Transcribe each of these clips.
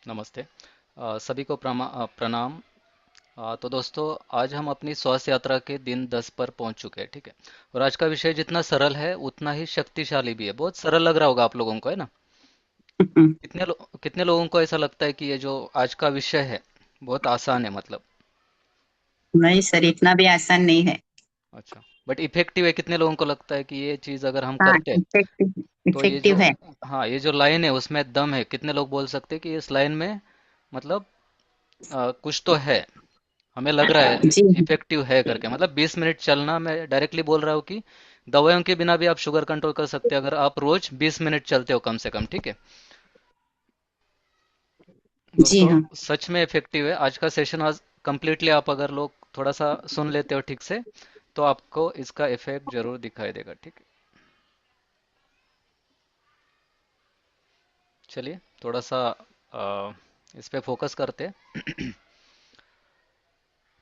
नमस्ते। सभी को प्रणाम। तो दोस्तों, आज हम अपनी स्वास्थ्य यात्रा के दिन 10 पर पहुंच चुके हैं, ठीक है। और आज का विषय जितना सरल है उतना ही शक्तिशाली भी है। बहुत सरल लग रहा होगा आप लोगों को, है ना? कितने लोगों को ऐसा लगता है कि ये जो आज का विषय है बहुत आसान है, मतलब? नहीं सर, इतना भी आसान नहीं है। अच्छा, बट इफेक्टिव है। कितने लोगों को लगता है कि ये चीज़ अगर हम हाँ, करते हैं इफेक्टिव तो ये जो, इफेक्टिव है। हाँ, ये जो लाइन है उसमें दम है? कितने लोग बोल सकते हैं कि इस लाइन में मतलब कुछ तो है, हमें लग रहा है जी हाँ। इफेक्टिव है करके? मतलब 20 मिनट चलना, मैं डायरेक्टली बोल रहा हूँ कि दवाइयों के बिना भी आप शुगर कंट्रोल कर सकते हैं अगर आप रोज 20 मिनट चलते हो कम से कम, ठीक है। जी दोस्तों, हाँ। सच में इफेक्टिव है आज का सेशन। आज कंप्लीटली आप अगर लोग थोड़ा सा सुन लेते हो ठीक से, तो आपको इसका इफेक्ट जरूर दिखाई देगा, ठीक है। चलिए थोड़ा सा इस पे फोकस करते हैं।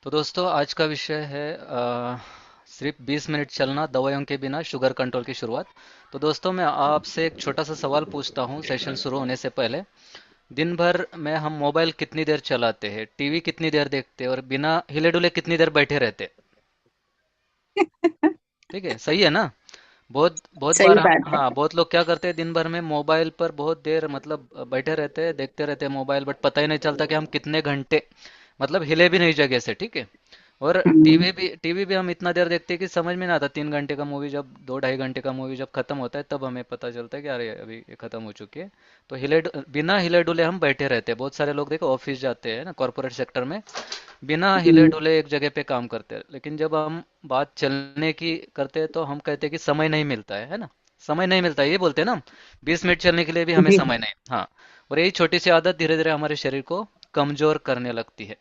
तो दोस्तों, आज का विषय है सिर्फ 20 मिनट चलना दवाइयों के बिना शुगर कंट्रोल की शुरुआत। तो दोस्तों, मैं आपसे एक छोटा सा सवाल पूछता हूँ सेशन शुरू होने से पहले। दिन भर में हम मोबाइल कितनी देर चलाते हैं, टीवी कितनी देर देखते हैं, और बिना हिले डुले कितनी देर बैठे रहते हैं? ठीक है, सही है ना? बहुत बहुत सही बार हम, बात है। हाँ, बहुत लोग क्या करते हैं दिन भर में मोबाइल पर बहुत देर, मतलब बैठे रहते हैं, देखते रहते हैं मोबाइल, बट पता ही नहीं चलता कि हम कितने घंटे, मतलब हिले भी नहीं जगह से, ठीक है। और हम्म, टीवी भी हम इतना देर देखते हैं कि समझ में ना आता। 3 घंटे का मूवी जब, 2 ढाई घंटे का मूवी जब खत्म होता है, तब हमें पता चलता है कि अरे अभी ये खत्म हो चुकी है। तो बिना हिले डुले हम बैठे रहते हैं। बहुत सारे लोग देखो ऑफिस जाते हैं ना, कॉर्पोरेट सेक्टर में, बिना हिले हम्म, डुले एक जगह पे काम करते हैं। लेकिन जब हम बात चलने की करते हैं तो हम कहते हैं कि समय नहीं मिलता है ना? समय नहीं मिलता है, ये बोलते हैं ना हम। 20 मिनट चलने के लिए भी हमें जी समय नहीं। हाँ। और यही छोटी सी आदत धीरे धीरे हमारे शरीर को कमजोर करने लगती है।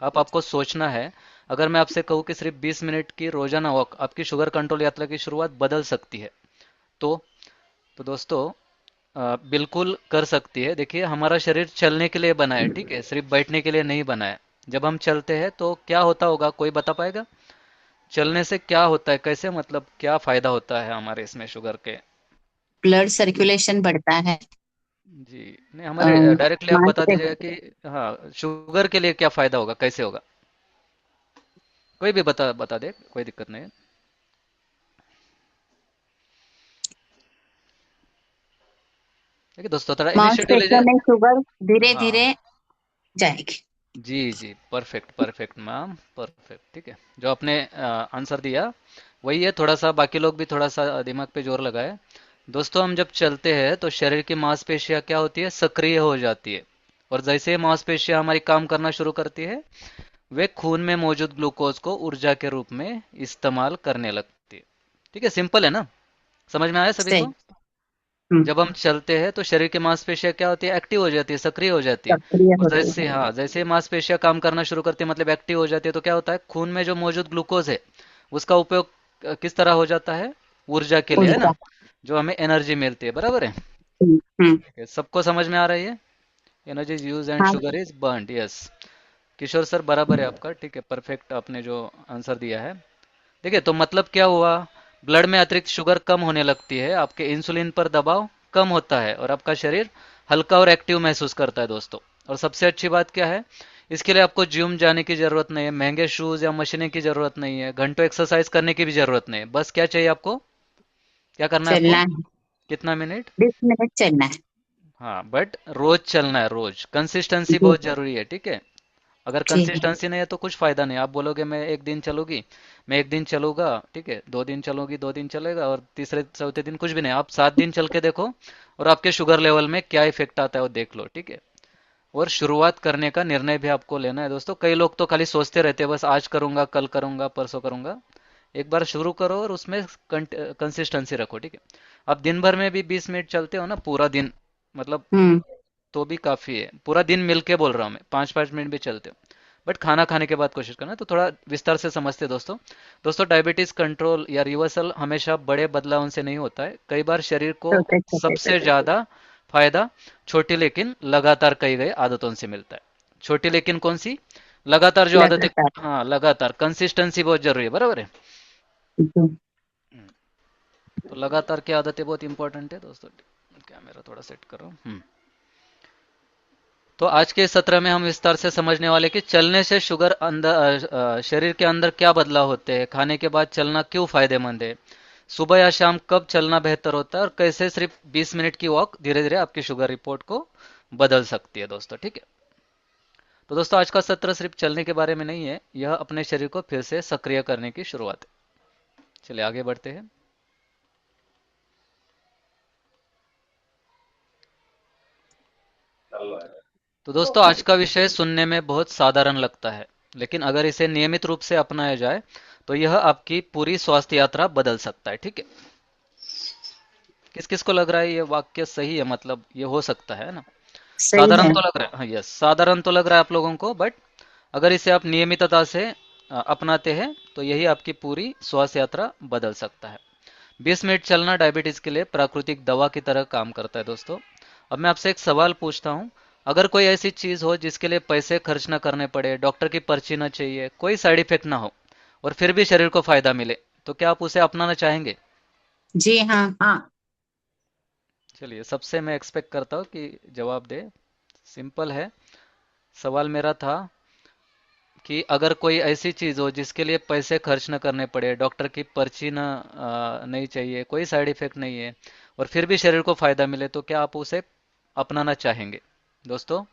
अब आपको सोचना है, अगर मैं आपसे कहूँ कि सिर्फ 20 मिनट की रोजाना वॉक आपकी शुगर कंट्रोल यात्रा की शुरुआत बदल सकती है, तो दोस्तों, बिल्कुल कर सकती है। देखिए, हमारा शरीर चलने के लिए बना है, ठीक है, सिर्फ बैठने के लिए नहीं बना है। जब हम चलते हैं तो क्या होता होगा, कोई बता पाएगा? चलने से क्या होता है, कैसे, मतलब क्या फायदा होता है हमारे इसमें शुगर के? ब्लड सर्कुलेशन बढ़ता है। जी, नहीं, हमारे डायरेक्टली आप बता मांसपेशियों दीजिएगा कि हाँ, शुगर के लिए क्या फायदा होगा, कैसे होगा? कोई भी बता बता दे, कोई दिक्कत नहीं है। देखिए दोस्तों, थोड़ा इनिशिएटिव लीजिए। में शुगर धीरे हाँ, धीरे जाएगी। जी जी, परफेक्ट परफेक्ट मैम, परफेक्ट, ठीक है। जो आपने आंसर दिया वही है। थोड़ा सा बाकी लोग भी थोड़ा सा दिमाग पे जोर लगाए। दोस्तों, हम जब चलते हैं तो शरीर की मांसपेशियां क्या होती है, सक्रिय हो जाती है। और जैसे ही मांसपेशियां हमारी काम करना शुरू करती है, वे खून में मौजूद ग्लूकोज को ऊर्जा के रूप में इस्तेमाल करने लगती है। ठीक है, सिंपल है ना? समझ में आया सभी सही। को? हम्म, जब हम चलते हैं तो शरीर की मांसपेशियां क्या होती है, एक्टिव हो जाती है, सक्रिय हो जाती है। सक्रिय और होते जैसे, हैं। हाँ, जैसे मांसपेशियां काम करना शुरू करती है, मतलब एक्टिव हो जाती है, तो क्या होता है, खून में जो मौजूद ग्लूकोज है उसका उपयोग किस तरह हो जाता है? ऊर्जा के लिए, है ना? ऊर्जा। जो हमें एनर्जी मिलती है, बराबर है? हम्म। ठीक है, सबको समझ में आ रही है? एनर्जी इज यूज एंड हाँ। Sugar is burned, yes. Kishore sir, बराबर है आपका, ठीक है, परफेक्ट आपने जो आंसर दिया है। देखिए, तो मतलब क्या हुआ? ब्लड में अतिरिक्त शुगर कम होने लगती है, आपके इंसुलिन पर दबाव कम होता है, और आपका शरीर हल्का और एक्टिव महसूस करता है दोस्तों। और सबसे अच्छी बात क्या है, इसके लिए आपको जिम जाने की जरूरत नहीं है, महंगे शूज या मशीनें की जरूरत नहीं है, घंटों एक्सरसाइज करने की भी जरूरत नहीं है। बस क्या चाहिए आपको? क्या करना है आपको? चलना है। कितना मिनट? 20 मिनट चलना है। हाँ, बट रोज चलना है, रोज। कंसिस्टेंसी जी। बहुत जरूरी है, ठीक है। अगर जी हाँ। कंसिस्टेंसी नहीं है तो कुछ फायदा नहीं। आप बोलोगे मैं एक दिन चलूंगी, मैं एक दिन चलूंगा, ठीक है, 2 दिन चलूंगी, 2 दिन चलेगा, और तीसरे चौथे दिन कुछ भी नहीं। आप 7 दिन चल के देखो, और आपके शुगर लेवल में क्या इफेक्ट आता है वो देख लो, ठीक है। और शुरुआत करने का निर्णय भी आपको लेना है दोस्तों। कई लोग तो खाली सोचते रहते हैं, बस आज करूंगा, कल करूंगा, परसों करूंगा। एक बार शुरू करो और उसमें कंसिस्टेंसी रखो, ठीक है। आप दिन भर में भी 20 मिनट चलते हो ना, पूरा दिन, मतलब, हम्म। तो भी काफी है। पूरा दिन मिलके बोल रहा हूँ मैं, 5 5 मिनट भी चलते हो। बट खाना खाने के बाद कोशिश करना। तो थोड़ा विस्तार से समझते हैं दोस्तों। दोस्तों, डायबिटीज कंट्रोल या रिवर्सल हमेशा बड़े बदलावों से नहीं होता है। कई बार शरीर को छोटे छोटे सबसे ज्यादा फायदा छोटी लेकिन लगातार कई गई आदतों से मिलता है। छोटी लेकिन कौन सी? लगातार जो आदतें। लगातार। हाँ, लगातार, कंसिस्टेंसी बहुत जरूरी है, बराबर है। जी। तो लगातार की आदतें बहुत इंपॉर्टेंट है दोस्तों। क्या, मेरा थोड़ा सेट करो। तो आज के इस सत्र में हम विस्तार से समझने वाले कि चलने से शुगर शरीर के अंदर क्या बदलाव होते हैं, खाने के बाद चलना क्यों फायदेमंद है, सुबह या शाम कब चलना बेहतर होता है, और कैसे सिर्फ 20 मिनट की वॉक धीरे धीरे आपकी शुगर रिपोर्ट को बदल सकती है दोस्तों। ठीक है। तो दोस्तों आज का सत्र सिर्फ चलने के बारे में नहीं है, यह अपने शरीर को फिर से सक्रिय करने की शुरुआत है। चलिए आगे बढ़ते हैं। तो दोस्तों आज का विषय सुनने में बहुत साधारण लगता है, लेकिन अगर इसे नियमित रूप से अपनाया जाए तो यह आपकी पूरी स्वास्थ्य यात्रा बदल सकता है। ठीक है। किस किस को लग रहा है ये वाक्य सही है, मतलब ये हो सकता है ना? सही साधारण है। तो लग रहा है, हाँ यस, साधारण तो लग रहा है आप लोगों को, बट अगर इसे आप नियमितता से अपनाते हैं तो यही आपकी पूरी स्वास्थ्य यात्रा बदल सकता है। 20 मिनट चलना डायबिटीज के लिए प्राकृतिक दवा की तरह काम करता है दोस्तों। अब मैं आपसे एक सवाल पूछता हूँ, अगर कोई ऐसी चीज हो जिसके लिए पैसे खर्च न करने पड़े, डॉक्टर की पर्ची न चाहिए, कोई साइड इफेक्ट ना हो, और फिर भी शरीर को फायदा मिले, तो क्या आप उसे अपनाना चाहेंगे? जी हाँ हाँ। चलिए, सबसे मैं एक्सपेक्ट करता हूँ कि जवाब दे। सिंपल है। सवाल मेरा था कि अगर कोई ऐसी चीज हो जिसके लिए पैसे खर्च न करने पड़े, डॉक्टर की पर्ची न नहीं चाहिए, कोई साइड इफेक्ट नहीं है, और फिर भी शरीर को फायदा मिले, तो क्या आप उसे अपनाना चाहेंगे? दोस्तों,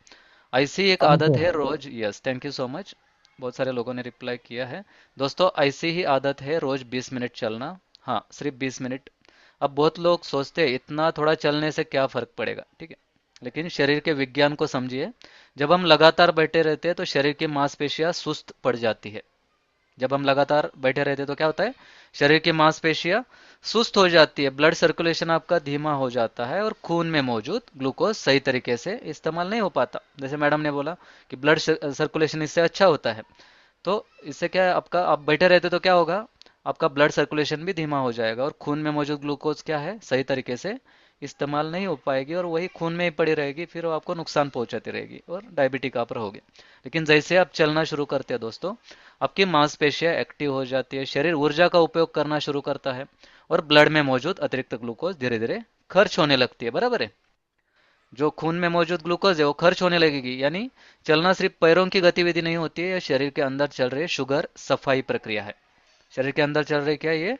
ऐसी एक आदत है रोज, yes thank you so much, बहुत सारे लोगों ने रिप्लाई किया है। दोस्तों ऐसी ही आदत है रोज 20 मिनट चलना। हाँ, सिर्फ 20 मिनट। अब बहुत लोग सोचते हैं इतना थोड़ा चलने से क्या फर्क पड़ेगा, ठीक है, लेकिन शरीर के विज्ञान को समझिए। जब हम लगातार बैठे रहते हैं तो शरीर की मांसपेशियां सुस्त पड़ जाती है। जब हम लगातार बैठे रहते हैं तो क्या होता है? शरीर की मांसपेशियां सुस्त हो जाती है, ब्लड सर्कुलेशन आपका धीमा हो जाता है, और खून में मौजूद ग्लूकोज सही तरीके से इस्तेमाल नहीं हो पाता। जैसे मैडम ने बोला कि ब्लड सर्कुलेशन इससे अच्छा होता है, तो इससे क्या है, आपका आप बैठे रहते तो क्या होगा, आपका ब्लड सर्कुलेशन भी धीमा हो जाएगा, और खून में मौजूद ग्लूकोज क्या है, सही तरीके से इस्तेमाल नहीं हो पाएगी, और वही खून में ही पड़ी रहेगी, फिर वो आपको नुकसान पहुंचाती रहेगी और डायबिटिक आप रहोगे। लेकिन जैसे आप चलना शुरू करते हैं दोस्तों, आपकी मांसपेशियां एक्टिव हो जाती है, शरीर ऊर्जा का उपयोग करना शुरू करता है, और ब्लड में मौजूद अतिरिक्त ग्लूकोज धीरे धीरे खर्च होने लगती है। बराबर है? जो खून में मौजूद ग्लूकोज है वो खर्च होने लगेगी, यानी चलना सिर्फ पैरों की गतिविधि नहीं होती है, यह शरीर के अंदर चल रही शुगर सफाई प्रक्रिया है। शरीर के अंदर चल रही क्या है ये?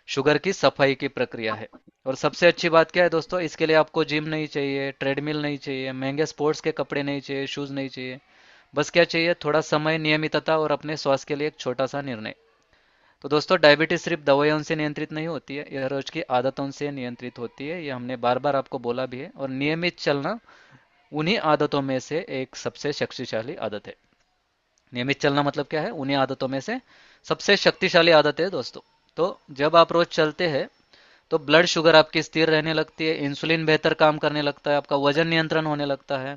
शुगर की सफाई की प्रक्रिया है। और सबसे अच्छी बात क्या है दोस्तों, इसके लिए आपको जिम नहीं चाहिए, ट्रेडमिल नहीं चाहिए, महंगे स्पोर्ट्स के कपड़े नहीं चाहिए, शूज नहीं चाहिए। बस क्या चाहिए? थोड़ा समय, नियमितता, और अपने स्वास्थ्य के लिए एक छोटा सा निर्णय। तो दोस्तों डायबिटीज सिर्फ दवाइयों से नियंत्रित नहीं होती है, यह रोज की आदतों से नियंत्रित होती है, ये हमने बार बार आपको बोला भी है, और नियमित चलना उन्हीं आदतों में से एक सबसे शक्तिशाली आदत है। नियमित चलना मतलब क्या है? उन्हीं आदतों में से सबसे शक्तिशाली आदत है दोस्तों। तो जब आप रोज चलते हैं तो ब्लड शुगर आपकी स्थिर रहने लगती है, इंसुलिन बेहतर काम करने लगता है, आपका वजन नियंत्रण होने लगता है,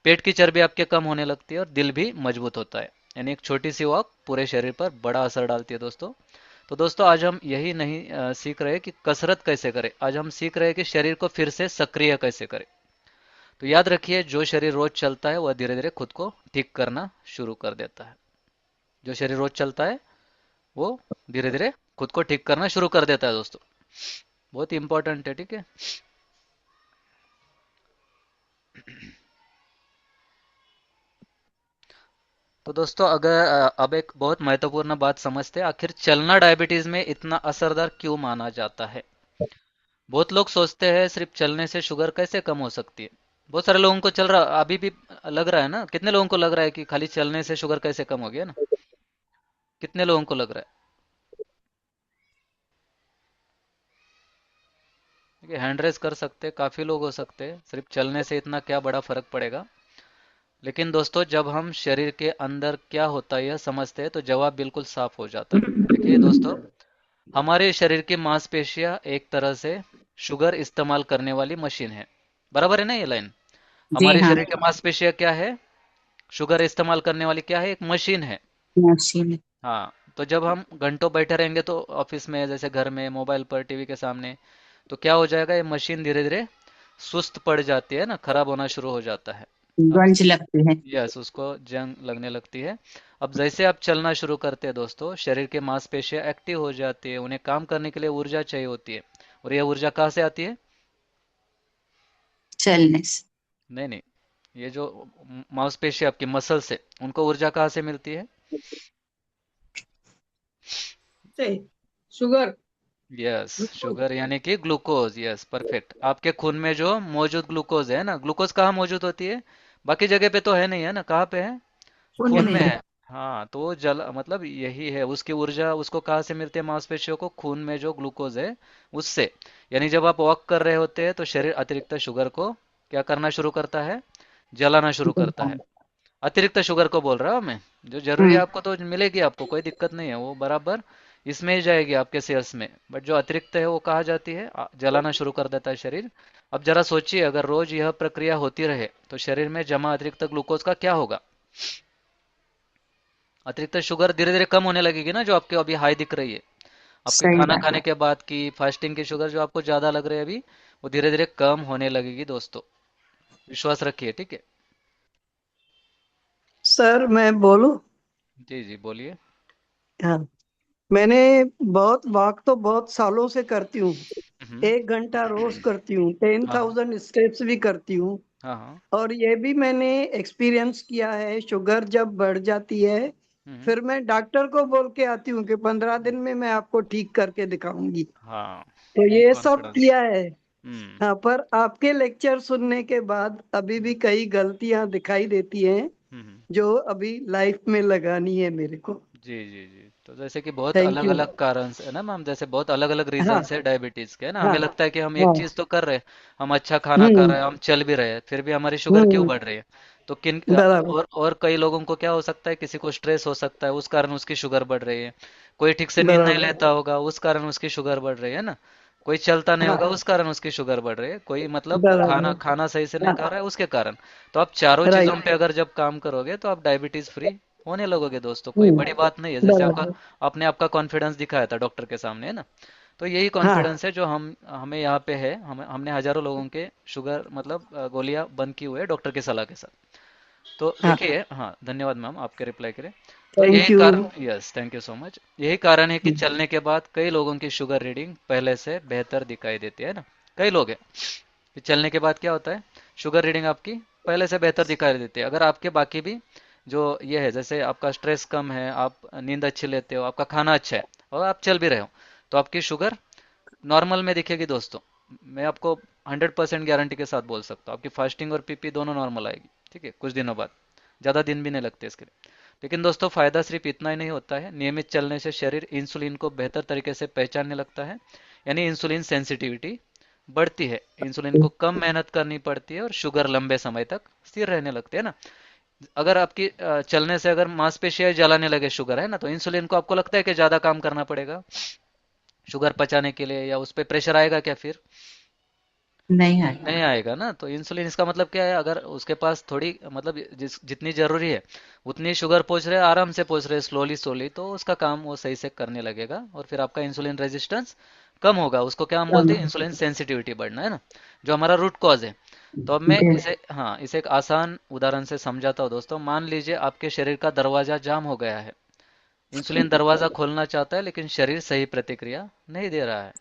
पेट की चर्बी आपके कम होने लगती है, और दिल भी मजबूत होता है। यानी एक छोटी सी वॉक पूरे शरीर पर बड़ा असर डालती है दोस्तों। तो दोस्तों आज हम यही नहीं सीख रहे कि कसरत कैसे करें, आज हम सीख रहे हैं कि शरीर को फिर से सक्रिय कैसे करें। तो याद रखिए, जो शरीर रोज चलता है वह धीरे धीरे खुद को ठीक करना शुरू कर देता है। जो शरीर रोज चलता है वो धीरे धीरे खुद को ठीक करना शुरू कर देता है दोस्तों। बहुत इंपॉर्टेंट है, ठीक है। तो दोस्तों अगर अब एक बहुत महत्वपूर्ण बात समझते हैं, आखिर चलना डायबिटीज में इतना असरदार क्यों माना जाता है? बहुत लोग सोचते हैं सिर्फ चलने से शुगर कैसे कम हो सकती है। बहुत सारे लोगों को चल रहा अभी भी लग रहा है ना, कितने लोगों को लग रहा है कि खाली चलने से शुगर कैसे कम हो गया ना? कितने लोगों को लग रहा है? देखिए, हैंड रेस कर सकते हैं, काफी लोग हो सकते हैं, सिर्फ चलने से इतना क्या बड़ा फर्क पड़ेगा। लेकिन दोस्तों जब हम शरीर के अंदर क्या होता है यह समझते हैं तो जवाब बिल्कुल साफ हो जाता है। देखिए दोस्तों, हमारे शरीर की मांसपेशियां एक तरह से शुगर इस्तेमाल करने वाली मशीन है। बराबर है ना ये लाइन? जी हमारे हाँ। शरीर की मांसपेशियां क्या है? शुगर इस्तेमाल करने वाली क्या है? एक मशीन है। मशीन। हाँ, तो जब हम घंटों बैठे रहेंगे तो ऑफिस में, जैसे घर में, मोबाइल पर, टीवी के सामने, तो क्या हो जाएगा, ये मशीन धीरे धीरे सुस्त पड़ जाती है ना, खराब होना शुरू हो जाता है। अब गंज लगती है। यस, उसको जंग लगने लगती है। अब जैसे आप चलना शुरू करते हैं दोस्तों, शरीर की मांसपेशियां एक्टिव हो जाती है, उन्हें काम करने के लिए ऊर्जा चाहिए होती है। और यह ऊर्जा कहाँ से आती है? चलने से। नहीं नहीं, ये जो मांसपेशी आपकी मसल से, उनको ऊर्जा कहाँ से मिलती है? से शुगर। यस, शुगर यानी कि ग्लूकोज। Yes, perfect. आपके खून में जो मौजूद ग्लूकोज है ना, ग्लूकोज कहाँ मौजूद होती है? बाकी जगह पे तो है नहीं, है ना? कहाँ पे है? खून खून में में। है। हाँ, तो वो जल मतलब यही है, उसकी ऊर्जा उसको कहाँ से मिलती है? मांसपेशियों को खून में जो ग्लूकोज है उससे। यानी जब आप वॉक कर रहे होते हैं तो शरीर अतिरिक्त शुगर को क्या करना शुरू करता है? जलाना शुरू करता है। अतिरिक्त शुगर को बोल रहा हूँ मैं। जो जरूरी है हम्म। आपको तो मिलेगी, आपको कोई दिक्कत नहीं है, वो बराबर इसमें ही जाएगी आपके सेल्स में। बट जो अतिरिक्त है वो कहाँ जाती है? जलाना शुरू कर देता है शरीर। अब जरा सोचिए, अगर रोज यह प्रक्रिया होती रहे तो शरीर में जमा अतिरिक्त ग्लूकोज का क्या होगा? अतिरिक्त शुगर धीरे धीरे कम होने लगेगी ना, जो आपके अभी हाई दिख रही है। आपके सही खाना बात खाने है। के बाद की फास्टिंग की शुगर जो आपको ज्यादा लग रही है अभी, वो धीरे धीरे कम होने लगेगी दोस्तों। विश्वास रखिए, ठीक है? सर मैं बोलूं? जी जी, बोलिए। हाँ। मैंने बहुत वॉक तो बहुत सालों से करती हूँ। हम्म। 1 घंटा रोज करती हूँ, टेन हाँ हाँ। थाउजेंड स्टेप्स भी करती हूँ। हाँ हाँ। और ये भी मैंने एक्सपीरियंस किया है, शुगर जब बढ़ जाती है हम्म। फिर मैं डॉक्टर को बोल के आती हूँ कि 15 दिन में मैं आपको ठीक करके दिखाऊंगी। हाँ, तो यही ये सब कॉन्फिडेंस। किया है। हम्म। हाँ, पर आपके लेक्चर सुनने के बाद अभी भी कई गलतियां दिखाई देती हैं हम्म। जो अभी लाइफ में लगानी है मेरे को। जी जी जी, तो जैसे कि बहुत थैंक अलग यू। अलग कारण है ना मैम, जैसे बहुत अलग अलग रीजन हाँ है डायबिटीज के, है ना? हाँ हमें लगता है कि हम एक हाँ। चीज तो कर रहे हैं, हम अच्छा खाना खा हम्म रहे हैं, हम चल भी रहे हैं, फिर भी हमारी शुगर क्यों हम्म। बढ़ रही है? तो किन बराबर। और कई लोगों को क्या हो सकता है, किसी को स्ट्रेस हो सकता है, उस कारण उसकी शुगर बढ़ रही है। कोई ठीक से नींद नहीं बराबर। लेता होगा, उस कारण उसकी शुगर बढ़ रही है ना? कोई चलता नहीं होगा, हाँ। उस कारण उसकी शुगर बढ़ रही है। कोई मतलब खाना बराबर। खाना सही से नहीं खा हाँ। रहा है, उसके कारण। तो आप चारों चीजों राइट। पे अगर जब काम करोगे तो आप डायबिटीज फ्री होने लगोगे दोस्तों। कोई हम्म। बड़ी बात नहीं है, जैसे आपका बराबर। आपने आपका कॉन्फिडेंस दिखाया था डॉक्टर के सामने, है ना? तो यही हाँ कॉन्फिडेंस है जो हम हमें यहाँ पे है। हमने हजारों लोगों के शुगर मतलब गोलियां बंद की हुई है डॉक्टर की सलाह के साथ। तो हाँ। देखिए, हाँ, धन्यवाद मैम आपके रिप्लाई के लिए। तो थैंक यही यू। कारण, yes, thank you so much. यही कारण है कि चलने के बाद कई लोगों की शुगर रीडिंग पहले से बेहतर दिखाई देती है ना। कई लोग हैं कि चलने के बाद क्या होता है, शुगर रीडिंग आपकी पहले से बेहतर दिखाई देती है। अगर आपके बाकी भी जो ये है, जैसे आपका स्ट्रेस कम है, आप नींद अच्छी लेते हो, आपका खाना अच्छा है, और आप चल भी रहे हो, तो आपकी शुगर नॉर्मल में दिखेगी दोस्तों। मैं आपको 100% गारंटी के साथ बोल सकता हूँ, आपकी फास्टिंग और पीपी दोनों नॉर्मल आएगी, ठीक है, कुछ दिनों बाद। ज़्यादा दिन भी नहीं लगते इसके लिए। लेकिन दोस्तों, फायदा सिर्फ इतना ही नहीं होता है। नियमित चलने से शरीर इंसुलिन को बेहतर तरीके से पहचानने लगता है, यानी इंसुलिन सेंसिटिविटी बढ़ती है, इंसुलिन को कम मेहनत करनी पड़ती है, और शुगर लंबे समय तक स्थिर रहने लगती है ना। अगर आपकी चलने से अगर मांसपेशियां जलाने लगे शुगर, है ना, तो इंसुलिन को आपको लगता है कि ज्यादा काम करना पड़ेगा शुगर पचाने के लिए, या उस पर प्रेशर आएगा क्या फिर? नहीं है। नहीं आएगा ना। तो इंसुलिन, इसका मतलब क्या है, अगर उसके पास थोड़ी मतलब जितनी जरूरी है उतनी शुगर पहुंच रहे, आराम से पहुंच रहे, स्लोली स्लोली, तो उसका काम वो सही से करने लगेगा, और फिर आपका इंसुलिन रेजिस्टेंस कम होगा। उसको क्या हम बोलते हैं? इंसुलिन सेंसिटिविटी बढ़ना, है ना, जो हमारा रूट कॉज है। तो अब मैं जी। इसे, हाँ, इसे एक आसान उदाहरण से समझाता हूँ दोस्तों। मान लीजिए आपके शरीर का दरवाजा जाम हो गया है। इंसुलिन दरवाजा खोलना चाहता है, लेकिन शरीर सही प्रतिक्रिया नहीं दे रहा है।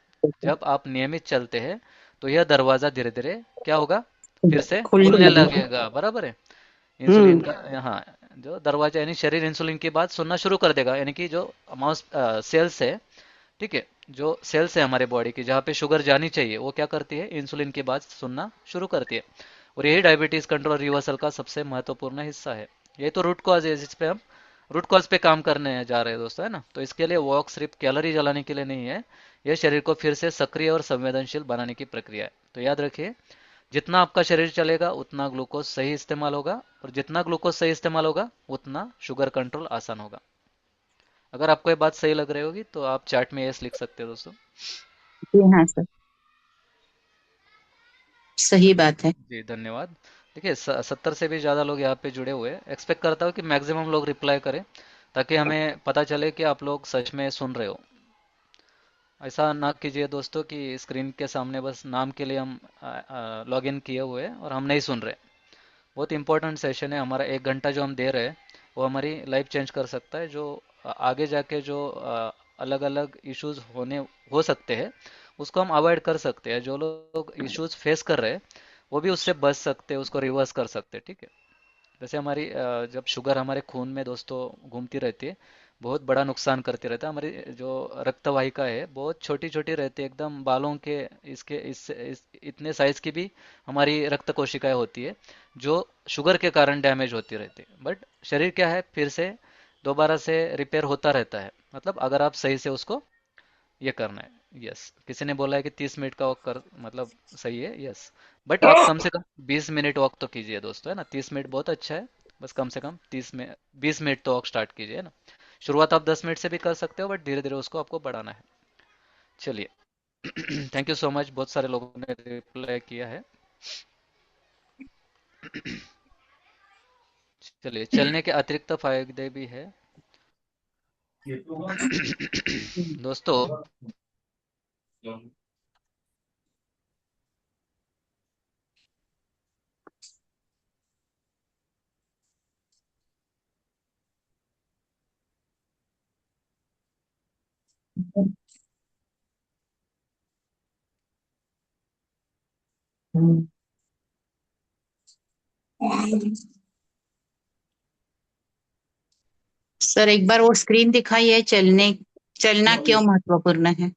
जब आप नियमित चलते हैं तो यह दरवाजा धीरे धीरे क्या होगा? फिर से खुलने खुलने लगे। लगेगा, बराबर है? इंसुलिन हम्म। का, हाँ, जो दरवाजा यानी शरीर इंसुलिन की बात सुनना शुरू कर देगा, यानी कि जो माउस सेल्स है, ठीक है, जो सेल्स है हमारे बॉडी की जहाँ पे शुगर जानी चाहिए, वो क्या करती है? इंसुलिन की बात सुनना शुरू करती है। और यही डायबिटीज कंट्रोल रिवर्सल का सबसे महत्वपूर्ण हिस्सा है। ये तो रूट कॉज है, जिस पे हम रूट कॉज पे काम करने जा रहे हैं दोस्तों, है ना? तो इसके लिए वॉक सिर्फ कैलोरी जलाने के लिए नहीं है, यह शरीर को फिर से सक्रिय और संवेदनशील बनाने की प्रक्रिया है। तो याद रखिए, जितना आपका शरीर चलेगा उतना ग्लूकोज सही इस्तेमाल होगा, और जितना ग्लूकोज सही इस्तेमाल होगा उतना शुगर कंट्रोल आसान होगा। अगर आपको ये बात सही लग रही होगी तो आप चार्ट में यस लिख सकते हो दोस्तों। जी हाँ सर, सही बात है। जी, धन्यवाद। देखिए, 70 से भी ज़्यादा लोग यहाँ पे जुड़े हुए हैं। एक्सपेक्ट करता हूँ कि मैक्सिमम लोग रिप्लाई करें, ताकि हमें पता चले कि आप लोग सच में सुन रहे हो। ऐसा ना कीजिए दोस्तों कि स्क्रीन के सामने बस नाम के लिए हम लॉग इन किए हुए हैं और हम नहीं सुन रहे। बहुत इंपॉर्टेंट सेशन है हमारा, 1 घंटा जो हम दे रहे हैं वो हमारी लाइफ चेंज कर सकता है। जो आगे जाके जो अलग अलग इश्यूज होने हो सकते हैं, उसको हम अवॉइड कर सकते हैं। जो लोग इश्यूज फेस कर रहे हैं वो भी उससे बच सकते हैं, उसको रिवर्स कर सकते हैं, ठीक है। जैसे हमारी जब शुगर हमारे खून में दोस्तों घूमती रहती है, बहुत बड़ा नुकसान करती रहता है। हमारी जो रक्त वाहिका है बहुत छोटी छोटी रहती है, एकदम बालों के इसके इतने साइज की भी हमारी रक्त कोशिकाएं होती है, जो शुगर के कारण डैमेज होती रहती है। बट शरीर क्या है, फिर से दोबारा से रिपेयर होता रहता है, मतलब अगर आप सही से उसको ये करना है। यस, किसी ने बोला है कि 30 मिनट का वॉक कर, मतलब सही है, यस। बट आप कम से कम 20 मिनट वॉक तो कीजिए दोस्तों, है ना। 30 मिनट बहुत अच्छा है, बस कम से कम 20 मिनट तो वॉक स्टार्ट कीजिए, है ना। शुरुआत आप 10 मिनट से भी कर सकते हो, बट धीरे धीरे उसको आपको बढ़ाना है। चलिए। थैंक यू सो मच, बहुत सारे लोगों ने रिप्लाई किया है। चलिए, चलने के अतिरिक्त फायदे भी है दोस्तों। सर एक बार वो स्क्रीन दिखाइए, चलने चलना क्यों महत्वपूर्ण है।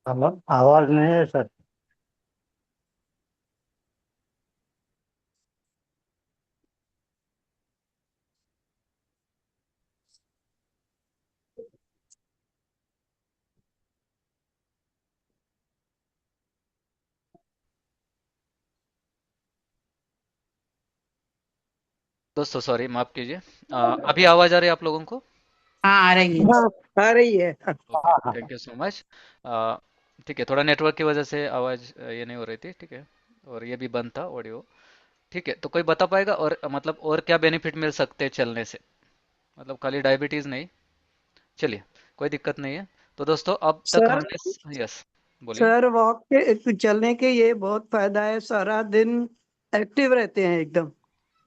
हेलो, आवाज नहीं है सर। दोस्तों सॉरी, माफ कीजिए। अभी आवाज आ रही है आप लोगों को? हाँ आ रही है। हाँ, आ रही है। Okay, thank you so much. ठीक है, थोड़ा नेटवर्क की वजह से आवाज़ ये नहीं हो रही थी, ठीक है। और ये भी बंद था ऑडियो। ठीक है, तो कोई बता पाएगा और मतलब और क्या बेनिफिट मिल सकते हैं चलने से, मतलब खाली डायबिटीज़ नहीं। चलिए, कोई दिक्कत नहीं है। तो दोस्तों अब तक सर हमने, यस, बोलिए। सर वॉक के चलने के ये बहुत फायदा है, सारा दिन एक्टिव रहते हैं एकदम।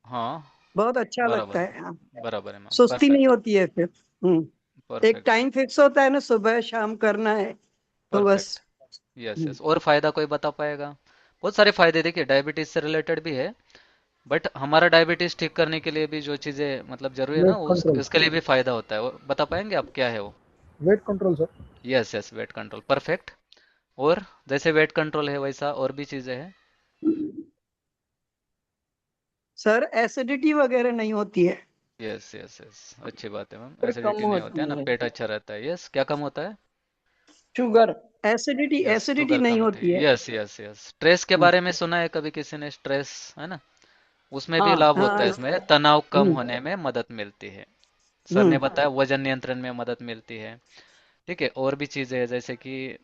हाँ, बहुत अच्छा लगता बराबर, है। हाँ, बराबर है मैम, सुस्ती नहीं परफेक्ट, होती है फिर। एक परफेक्ट, टाइम फिक्स होता है ना, सुबह शाम करना है तो बस। परफेक्ट। यस हम्म, यस, और फायदा कोई बता पाएगा? बहुत सारे फायदे, देखिए डायबिटीज से रिलेटेड भी है, बट हमारा डायबिटीज ठीक करने के लिए भी जो चीजें मतलब जरूरी है ना, वेट कंट्रोल। उसके लिए भी फायदा होता है, वो बता पाएंगे आप क्या है वो? Weight control sir. Yes yes, weight control, perfect. और जैसे वेट कंट्रोल है वैसा और भी चीजें हैं? सर एसिडिटी वगैरह नहीं होती है, यस यस यस, अच्छी बात है मैम, फिर कम एसिडिटी नहीं होती है होती ना, है। पेट अच्छा रहता है। यस, क्या कम होता है? Sugar, acidity yes, acidity sugar कम नहीं होती होती है। है। यस यस यस, स्ट्रेस के हम्म, बारे में सुना है कभी किसी ने? स्ट्रेस, है ना, उसमें भी हाँ लाभ होता हाँ। है, इसमें तनाव कम हम्म, होने में मदद मिलती है। सर ने हम्म। बताया वजन नियंत्रण में मदद मिलती है। ठीक है, और भी चीजें हैं जैसे कि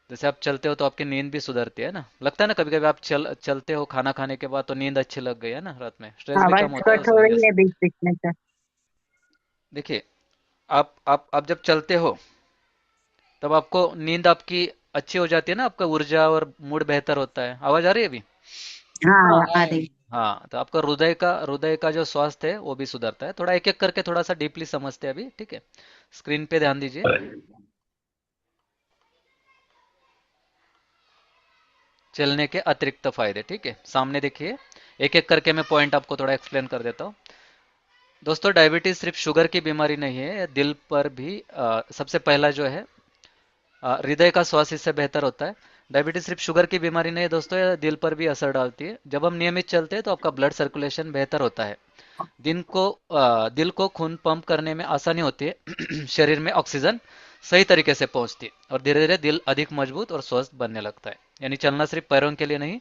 जैसे आप चलते हो तो आपकी नींद भी सुधरती है ना, लगता है ना कभी कभी आप चलते हो खाना खाने के बाद तो नींद अच्छी लग गई है ना रात में, स्ट्रेस भी कम आवाज होता है कट हो उसमें। रही यस, है बीच बीच में सर। देखिए, आप जब चलते हो तब आपको नींद आपकी अच्छी हो जाती है ना, आपका ऊर्जा और मूड बेहतर होता है। आवाज आ रही है अभी? हाँ आ रही। हाँ, तो आपका हृदय का जो स्वास्थ्य है वो भी सुधरता है। थोड़ा एक एक करके थोड़ा सा डीपली समझते हैं अभी, ठीक है। स्क्रीन पे ध्यान दीजिए। चलने के अतिरिक्त फायदे, ठीक है, सामने देखिए। एक एक करके मैं पॉइंट आपको थोड़ा एक्सप्लेन कर देता हूँ। दोस्तों डायबिटीज सिर्फ शुगर की बीमारी नहीं है, दिल पर भी सबसे पहला जो है हृदय का स्वास्थ्य इससे बेहतर होता है। डायबिटीज सिर्फ शुगर की बीमारी नहीं है दोस्तों, यह दिल पर भी असर डालती है। जब हम नियमित चलते हैं तो आपका ब्लड सर्कुलेशन बेहतर होता है। दिल को खून पंप करने में आसानी होती है शरीर में ऑक्सीजन सही तरीके से पहुंचती है और धीरे धीरे दिल अधिक मजबूत और स्वस्थ बनने लगता है। यानी चलना सिर्फ पैरों के लिए नहीं,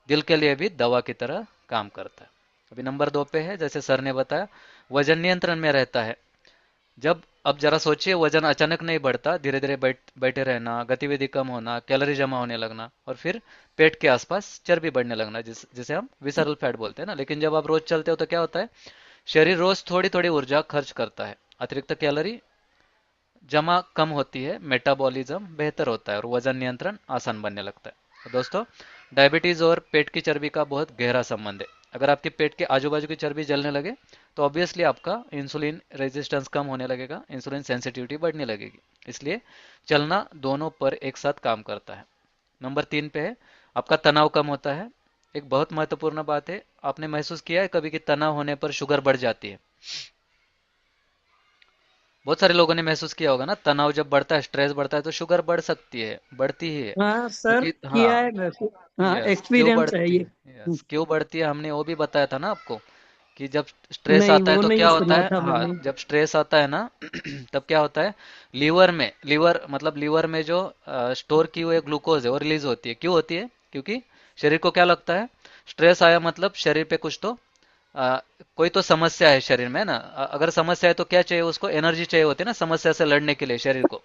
दिल के लिए भी दवा की तरह काम करता है। अभी नंबर 2 पे है, जैसे सर ने बताया, वजन नियंत्रण में रहता है। जब अब जरा सोचिए, वजन अचानक नहीं बढ़ता, धीरे धीरे बैठे रहना, गतिविधि कम होना, कैलोरी जमा होने लगना और फिर पेट के आसपास चर्बी बढ़ने लगना, जिसे हम विसरल फैट बोलते हैं ना। लेकिन जब आप रोज चलते हो तो क्या होता है, शरीर रोज थोड़ी थोड़ी ऊर्जा खर्च करता है, अतिरिक्त कैलोरी जमा कम होती है, मेटाबॉलिज्म बेहतर होता है और वजन नियंत्रण आसान बनने लगता है। तो दोस्तों, डायबिटीज और पेट की चर्बी का बहुत गहरा संबंध है। अगर आपके पेट के आजू बाजू की चर्बी जलने लगे तो ऑब्वियसली आपका इंसुलिन रेजिस्टेंस कम होने लगेगा, इंसुलिन सेंसिटिविटी बढ़ने लगेगी। इसलिए चलना दोनों पर एक साथ काम करता है। नंबर 3 पे है, आपका तनाव कम होता है। एक बहुत महत्वपूर्ण बात है, आपने महसूस किया है कभी कि तनाव होने पर शुगर बढ़ जाती है? बहुत सारे लोगों ने महसूस किया होगा ना, तनाव जब बढ़ता है, स्ट्रेस बढ़ता है तो शुगर बढ़ सकती है, बढ़ती ही है। हाँ सर, क्योंकि किया हाँ, है वैसे। हाँ, यस, क्यों एक्सपीरियंस है बढ़ती ये। है, यस क्यों बढ़ती है, हमने वो भी बताया था ना आपको, कि जब स्ट्रेस नहीं, आता है वो तो नहीं क्या होता सुना है, था हाँ, मैंने। जब स्ट्रेस आता है ना तब क्या होता है, लीवर में जो स्टोर की हुई ग्लूकोज है वो रिलीज होती है। क्यों होती है? क्योंकि शरीर को क्या लगता है, स्ट्रेस आया मतलब शरीर पे कुछ तो आ, कोई तो समस्या है शरीर में ना। अगर समस्या है तो क्या चाहिए उसको, एनर्जी चाहिए होती है ना समस्या से लड़ने के लिए शरीर को।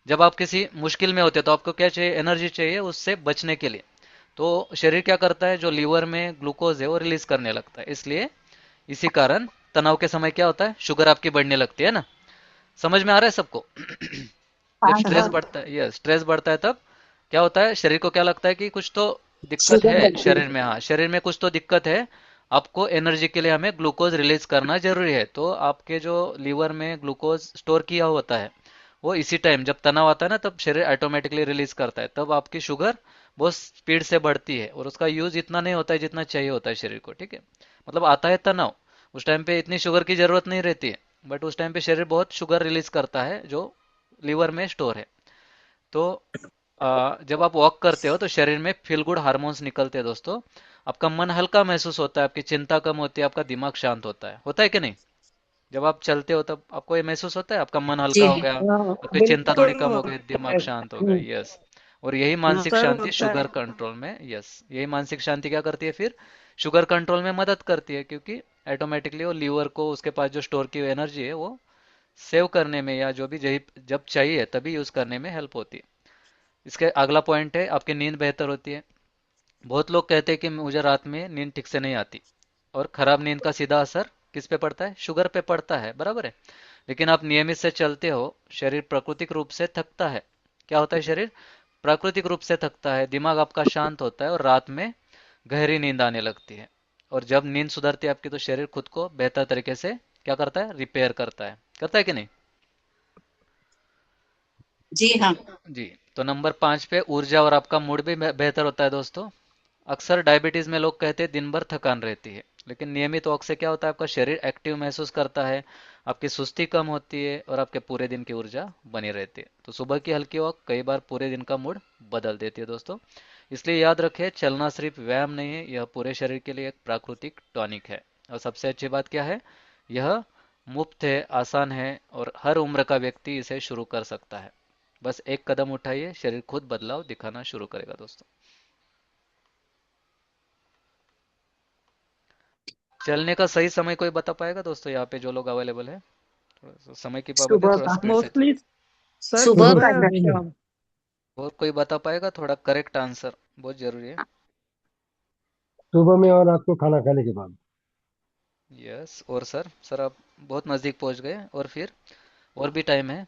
जब आप किसी मुश्किल में होते हैं तो आपको क्या चाहिए, एनर्जी चाहिए उससे बचने के लिए। तो शरीर क्या करता है, जो लीवर में ग्लूकोज है वो रिलीज करने लगता है। इसलिए इसी कारण तनाव के समय क्या होता है, शुगर आपकी बढ़ने लगती है ना। समझ में आ रहा है सबको? जब हाँ स्ट्रेस हाँ। हाँ, बढ़ता है, ये स्ट्रेस बढ़ता है तब क्या होता है, शरीर को क्या लगता है कि कुछ तो दिक्कत शुगर है बढ़ती शरीर है। में, हाँ शरीर में कुछ तो दिक्कत है। आपको एनर्जी के लिए हमें ग्लूकोज रिलीज करना जरूरी है। तो आपके जो लीवर में ग्लूकोज स्टोर किया होता है वो इसी टाइम जब तनाव आता है ना तब शरीर ऑटोमेटिकली रिलीज करता है, तब आपकी शुगर बहुत स्पीड से बढ़ती है और उसका यूज इतना नहीं होता है जितना चाहिए होता है शरीर को, ठीक है। मतलब आता है तनाव, उस टाइम पे इतनी शुगर की जरूरत नहीं रहती है, बट उस टाइम पे शरीर बहुत शुगर रिलीज करता है जो लीवर में स्टोर है। तो जब आप वॉक करते हो तो शरीर में फील गुड हार्मोन्स निकलते हैं दोस्तों। आपका मन हल्का महसूस होता है, आपकी चिंता कम होती है, आपका दिमाग शांत होता है कि नहीं? जब आप चलते हो तब आपको ये महसूस होता है आपका मन हल्का जी हो हाँ। गया, हाँ, आपकी चिंता थोड़ी बिल्कुल कम हो गई, होता दिमाग है। शांत हो गया, यस। और यही हाँ मानसिक सर, शांति होता है। शुगर कंट्रोल में, यस, यही मानसिक शांति क्या करती है फिर, शुगर कंट्रोल में मदद करती है, क्योंकि ऑटोमेटिकली वो लीवर को उसके पास जो स्टोर की हुई एनर्जी है वो सेव करने में या जो भी जब चाहिए तभी यूज करने में हेल्प होती है। इसके अगला पॉइंट है, आपकी नींद बेहतर होती है। बहुत लोग कहते हैं कि मुझे रात में नींद ठीक से नहीं आती, और खराब नींद का सीधा असर किस पे पड़ता है, शुगर पे पड़ता है, बराबर है। लेकिन आप नियमित से चलते हो, शरीर प्राकृतिक रूप से थकता है। क्या होता है, शरीर प्राकृतिक रूप से थकता है, दिमाग आपका शांत होता है और रात में गहरी नींद आने लगती है। और जब नींद सुधरती है आपकी तो शरीर खुद को बेहतर तरीके से क्या करता है, रिपेयर करता है कि नहीं? जी हाँ। जी। तो नंबर 5 पे ऊर्जा और आपका मूड भी बेहतर होता है दोस्तों। अक्सर डायबिटीज में लोग कहते हैं दिन भर थकान रहती है, लेकिन नियमित वॉक से क्या होता है, आपका शरीर एक्टिव महसूस करता है, आपकी सुस्ती कम होती है और आपके पूरे दिन की ऊर्जा बनी रहती है। तो सुबह की हल्की वॉक कई बार पूरे दिन का मूड बदल देती है दोस्तों। इसलिए याद रखें, चलना सिर्फ व्यायाम नहीं है, यह पूरे शरीर के लिए एक प्राकृतिक टॉनिक है। और सबसे अच्छी बात क्या है, यह मुफ्त है, आसान है और हर उम्र का व्यक्ति इसे शुरू कर सकता है। बस एक कदम उठाइए, शरीर खुद बदलाव दिखाना शुरू करेगा दोस्तों। चलने का सही समय कोई बता पाएगा दोस्तों, यहाँ पे जो लोग अवेलेबल है? थोड़ा सा समय की पाबंदी है, सुबह थोड़ा का। स्पीड से मोस्टली सर, सुबह सुबह का सुबह और टाइम। शाम। और कोई बता पाएगा? थोड़ा करेक्ट आंसर बहुत जरूरी है। सुबह में और रात को खाना खाने के बाद। यस, और सर आप बहुत नज़दीक पहुंच गए, और फिर और भी टाइम है,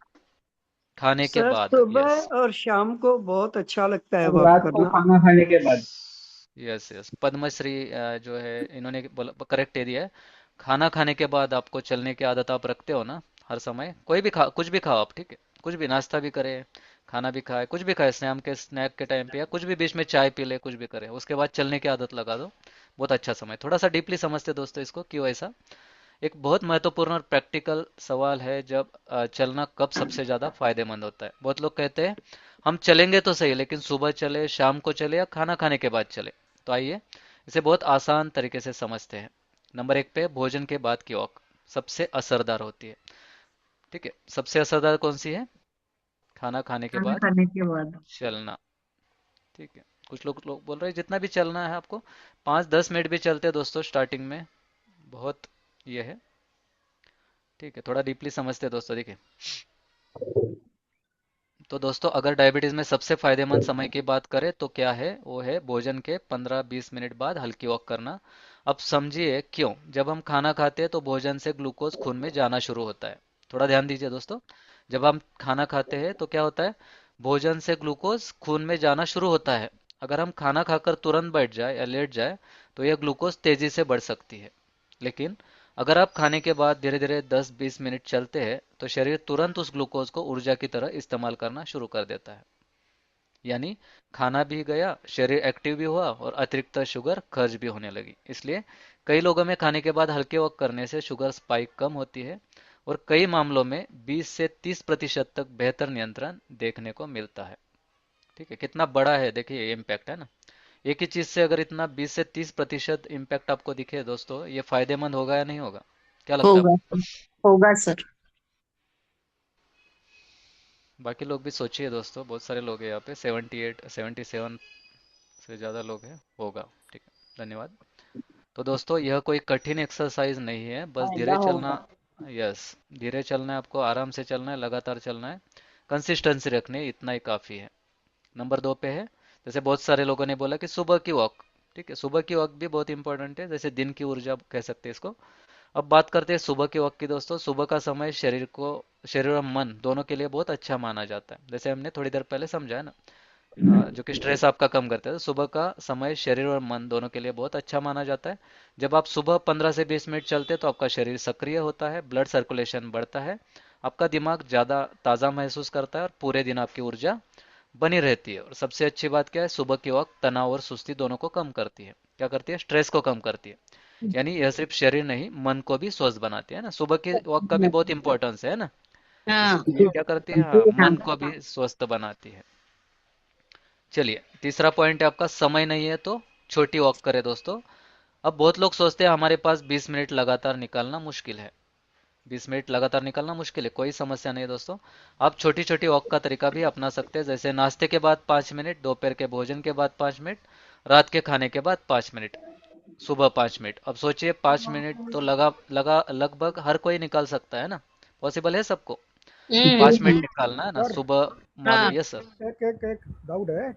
खाने के सर, बाद, यस। सुबह और शाम को बहुत अच्छा लगता है और वॉक रात को करना। खाना खाने के बाद। यस यस, पद्मश्री जो है इन्होंने करेक्ट दे दिया है। खाना खाने के बाद आपको चलने की आदत आप रखते हो ना, हर समय कोई भी खा, कुछ भी खाओ आप, ठीक है, कुछ भी नाश्ता भी करे, खाना भी खाए, कुछ भी खाए, स्नैक के टाइम पे या कुछ भी बीच में चाय पी ले, कुछ भी करे, उसके बाद चलने की आदत लगा दो। बहुत अच्छा समय, थोड़ा सा डीपली समझते दोस्तों इसको, क्यों ऐसा। एक बहुत महत्वपूर्ण और प्रैक्टिकल सवाल है, जब चलना कब सबसे ज्यादा फायदेमंद होता है। बहुत लोग कहते हैं हम चलेंगे तो सही, लेकिन सुबह चले, शाम को चले, या खाना खाने के बाद चले। तो आइए इसे बहुत आसान तरीके से समझते हैं। नंबर एक पे भोजन के बाद की वॉक सबसे असरदार होती है। ठीक है, सबसे असरदार कौन सी है? खाना खाने के खाना बाद खाने के बाद। चलना। ठीक है, कुछ लोग बोल रहे हैं जितना भी चलना है आपको, 5-10 मिनट भी चलते हैं दोस्तों स्टार्टिंग में, बहुत ये है। ठीक है, थोड़ा डीपली समझते हैं दोस्तों। देखिए, तो दोस्तों अगर डायबिटीज में सबसे फायदेमंद समय की बात करें तो क्या है, वो है भोजन के 15-20 मिनट बाद हल्की वॉक करना। अब समझिए क्यों। जब हम खाना खाते हैं तो भोजन से ग्लूकोज खून में जाना शुरू होता है। थोड़ा ध्यान दीजिए दोस्तों, जब हम खाना खाते हैं तो क्या होता है, भोजन से ग्लूकोज खून में जाना शुरू होता है। अगर हम खाना खाकर तुरंत बैठ जाए या लेट जाए तो यह ग्लूकोज तेजी से बढ़ सकती है। लेकिन अगर आप खाने के बाद धीरे धीरे 10-20 मिनट चलते हैं तो शरीर तुरंत उस ग्लूकोज को ऊर्जा की तरह इस्तेमाल करना शुरू कर देता है। यानी खाना भी गया, शरीर एक्टिव भी हुआ, और अतिरिक्त शुगर खर्च भी होने लगी। इसलिए कई लोगों में खाने के बाद हल्के वक्त करने से शुगर स्पाइक कम होती है, और कई मामलों में 20 से 30% तक बेहतर नियंत्रण देखने को मिलता है। ठीक है, कितना बड़ा है देखिए ये इम्पैक्ट, है ना। एक ही चीज से अगर इतना 20 से 30% इम्पैक्ट आपको दिखे दोस्तों, ये फायदेमंद होगा या नहीं होगा? क्या लगता है होगा। आपको? होगा सर। बाकी लोग भी सोचिए दोस्तों, बहुत सारे लोग हैं यहाँ पे, 78-77 से ज़्यादा लोग हैं, होगा। ठीक है, धन्यवाद। तो दोस्तों यह कोई कठिन एक्सरसाइज नहीं है, बस फायदा धीरे चलना। होगा। यस, धीरे चलना है आपको, आराम से चलना है, लगातार चलना है, कंसिस्टेंसी रखनी है, इतना ही काफ़ी है। नंबर 2 पे है, जैसे बहुत सारे लोगों ने बोला कि सुबह की वॉक। ठीक है, सुबह की वॉक भी बहुत इंपॉर्टेंट है, जैसे दिन की ऊर्जा कह सकते हैं इसको। अब बात करते हैं सुबह के वक्त की दोस्तों। सुबह का समय शरीर और मन दोनों के लिए बहुत अच्छा माना जाता है, जैसे हमने थोड़ी देर पहले समझा है ना। जो कि स्ट्रेस आपका कम करता है। तो सुबह का समय शरीर और मन दोनों के लिए बहुत अच्छा माना जाता है। जब आप सुबह 15 से 20 मिनट चलते हैं तो आपका शरीर सक्रिय होता है, ब्लड सर्कुलेशन बढ़ता है, आपका दिमाग ज़्यादा ताज़ा महसूस करता है, और पूरे दिन आपकी ऊर्जा बनी रहती है। और सबसे अच्छी बात क्या है, सुबह की वक्त तनाव और सुस्ती दोनों को कम करती है। क्या करती है? स्ट्रेस को कम करती है। यानी यह सिर्फ शरीर नहीं, मन को भी स्वस्थ बनाती है ना। सुबह के वक्त का भी बहुत इंपॉर्टेंस है ना। हाँ। ये क्या करती है? हाँ, हाँ। मन को भी स्वस्थ बनाती है। चलिए, तीसरा पॉइंट है आपका, समय नहीं है तो छोटी वॉक करें दोस्तों। अब बहुत लोग सोचते हैं हमारे पास 20 मिनट लगातार निकालना मुश्किल है। 20 मिनट लगातार निकालना मुश्किल है, कोई समस्या नहीं है दोस्तों। आप छोटी छोटी वॉक का तरीका भी अपना सकते हैं, जैसे नाश्ते के बाद 5 मिनट, दोपहर के भोजन के बाद 5 मिनट, रात के खाने के बाद 5 मिनट, सुबह 5 मिनट। अब सोचिए, 5 मिनट तो लगा लगा लगभग हर कोई निकाल सकता है ना। पॉसिबल है सबको? पाँच हम्म। मिनट निकालना है ना सर सुबह हाँ। मॉर्निंग। यस सर, एक एक एक डाउट है।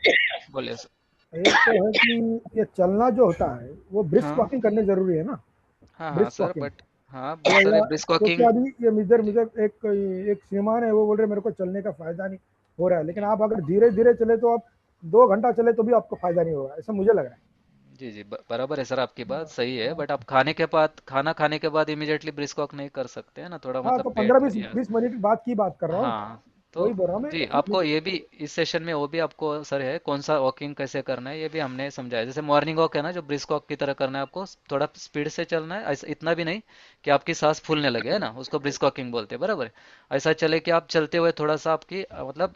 बोलिए सर। एक तो है कि ये चलना जो होता है वो ब्रिस्क हाँ वॉकिंग करने जरूरी है ना। हाँ हाँ ब्रिस्क सर, वॉकिंग बट हाँ बहुत सारे या ब्रिस्क क्योंकि वॉकिंग। अभी ये मुझे जी मुझे एक एक श्रीमान है वो बोल रहे मेरे को चलने का फायदा नहीं हो रहा है, लेकिन आप अगर धीरे धीरे चले तो आप 2 घंटा चले तो भी आपको फायदा नहीं होगा, ऐसा मुझे लग रहा है। जी जी, बराबर है सर, आपकी बात सही है, बट आप खाना खाने के बाद इमीडिएटली ब्रिस्क वॉक नहीं कर सकते हैं ना, थोड़ा हाँ मतलब तो पंद्रह पेट बीस या। बीस मिनट बाद की बात कर रहा हूँ। हाँ, तो वही बोल रहा हूँ जी, मैं। आपको ये भी इस सेशन में वो भी आपको सर है, कौन सा वॉकिंग कैसे करना है ये भी हमने समझाया। जैसे मॉर्निंग वॉक है ना, जो ब्रिस्क वॉक की तरह करना है आपको, थोड़ा स्पीड से चलना है, ऐसा इतना भी नहीं कि आपकी सांस फूलने लगे, है ना, उसको ब्रिस्क वॉकिंग बोलते हैं, बराबर है। ऐसा चले कि आप चलते हुए थोड़ा सा आपकी मतलब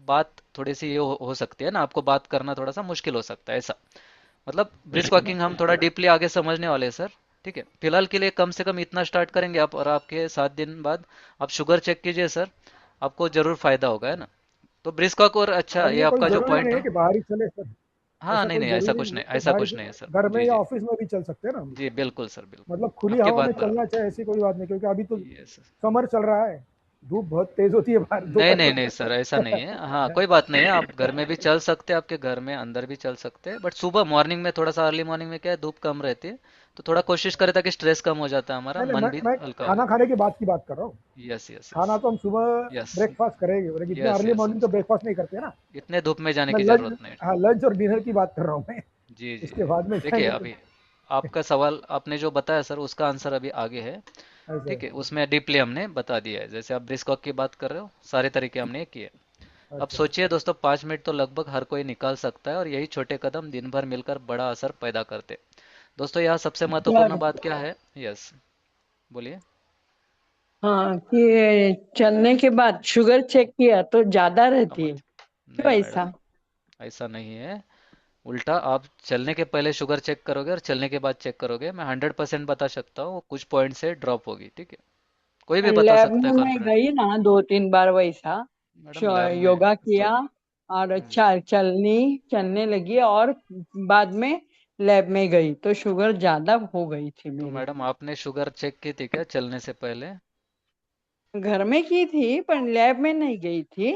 बात थोड़ी सी ये हो सकती है ना, आपको बात करना थोड़ा सा मुश्किल हो सकता है, ऐसा। मतलब ब्रिस्क वॉकिंग हम थोड़ा डीपली आगे समझने वाले हैं सर। ठीक है, फिलहाल के लिए कम से कम इतना स्टार्ट करेंगे आप, और आपके 7 दिन बाद आप शुगर चेक कीजिए सर, आपको जरूर फायदा होगा, है ना। तो ब्रिस्क वॉक, और अच्छा और ये ये कोई आपका जो जरूरी पॉइंट नहीं है है। कि बाहर ही चले सर। हाँ ऐसा नहीं कोई नहीं, ऐसा जरूरी कुछ नहीं नहीं, है कि ऐसा बाहर कुछ नहीं है सर। घर में जी या जी ऑफिस में भी चल सकते हैं ना हम लोग। जी, बिल्कुल सर, बिल्कुल। मतलब खुली आपकी हवा में बात चलना बराबर। चाहिए, ऐसी कोई बात नहीं, क्योंकि अभी तो यस। समर चल रहा है, धूप बहुत तेज होती है बाहर नहीं दोपहर नहीं नहीं सर, ऐसा नहीं है। हाँ, को। कोई बात नहीं है, आप घर में भी चल सकते हैं, आपके घर में अंदर भी चल सकते हैं, बट सुबह मॉर्निंग में थोड़ा सा, अर्ली मॉर्निंग में क्या है, धूप कम रहती है, तो थोड़ा कोशिश करें ताकि स्ट्रेस कम हो जाता है हमारा, नहीं नहीं, मन भी मैं हल्का हो खाना जाता खाने के बाद की बात कर रहा हूँ। है। यस यस यस खाना तो हम सुबह यस ब्रेकफास्ट करेंगे, लेकिन इतने यस अर्ली यस मॉर्निंग तो यस, ब्रेकफास्ट नहीं करते ना। इतने धूप में जाने मैं की लंच, जरूरत नहीं। हाँ लंच और डिनर की बात कर रहा हूँ मैं। जी जी इसके जी, बाद में देखिए जाएंगे तो अभी आपका सवाल आपने जो बताया सर, उसका आंसर अभी आगे है। ऐसे। ठीक है, उसमें डीपली हमने बता दिया है, जैसे आप ब्रिस्क वॉक की बात कर रहे हो, सारे तरीके हमने किए। अब अच्छा सोचिए दोस्तों, 5 मिनट तो लगभग हर कोई निकाल सकता है, और यही छोटे कदम दिन भर मिलकर बड़ा असर पैदा करते। दोस्तों यहाँ सबसे क्या। महत्वपूर्ण बात क्या है? यस, बोलिए। हाँ कि चलने के बाद शुगर चेक किया तो ज्यादा रहती है, क्यों नहीं ऐसा? मैडम, ऐसा नहीं है। उल्टा, आप चलने के पहले शुगर चेक करोगे और चलने के बाद चेक करोगे, मैं 100% बता सकता हूँ वो कुछ पॉइंट से ड्रॉप होगी, ठीक है। कोई भी बता लैब सकता में है मैं कॉन्फिडेंट। गई ना 2-3 बार वैसा, मैडम लैब में योगा तो किया और हम्म, अच्छा चलने लगी, और बाद में लैब में गई तो शुगर ज्यादा हो गई थी तो मेरी। मैडम आपने शुगर चेक की थी क्या चलने से पहले? घर में की थी पर लैब में नहीं गई थी।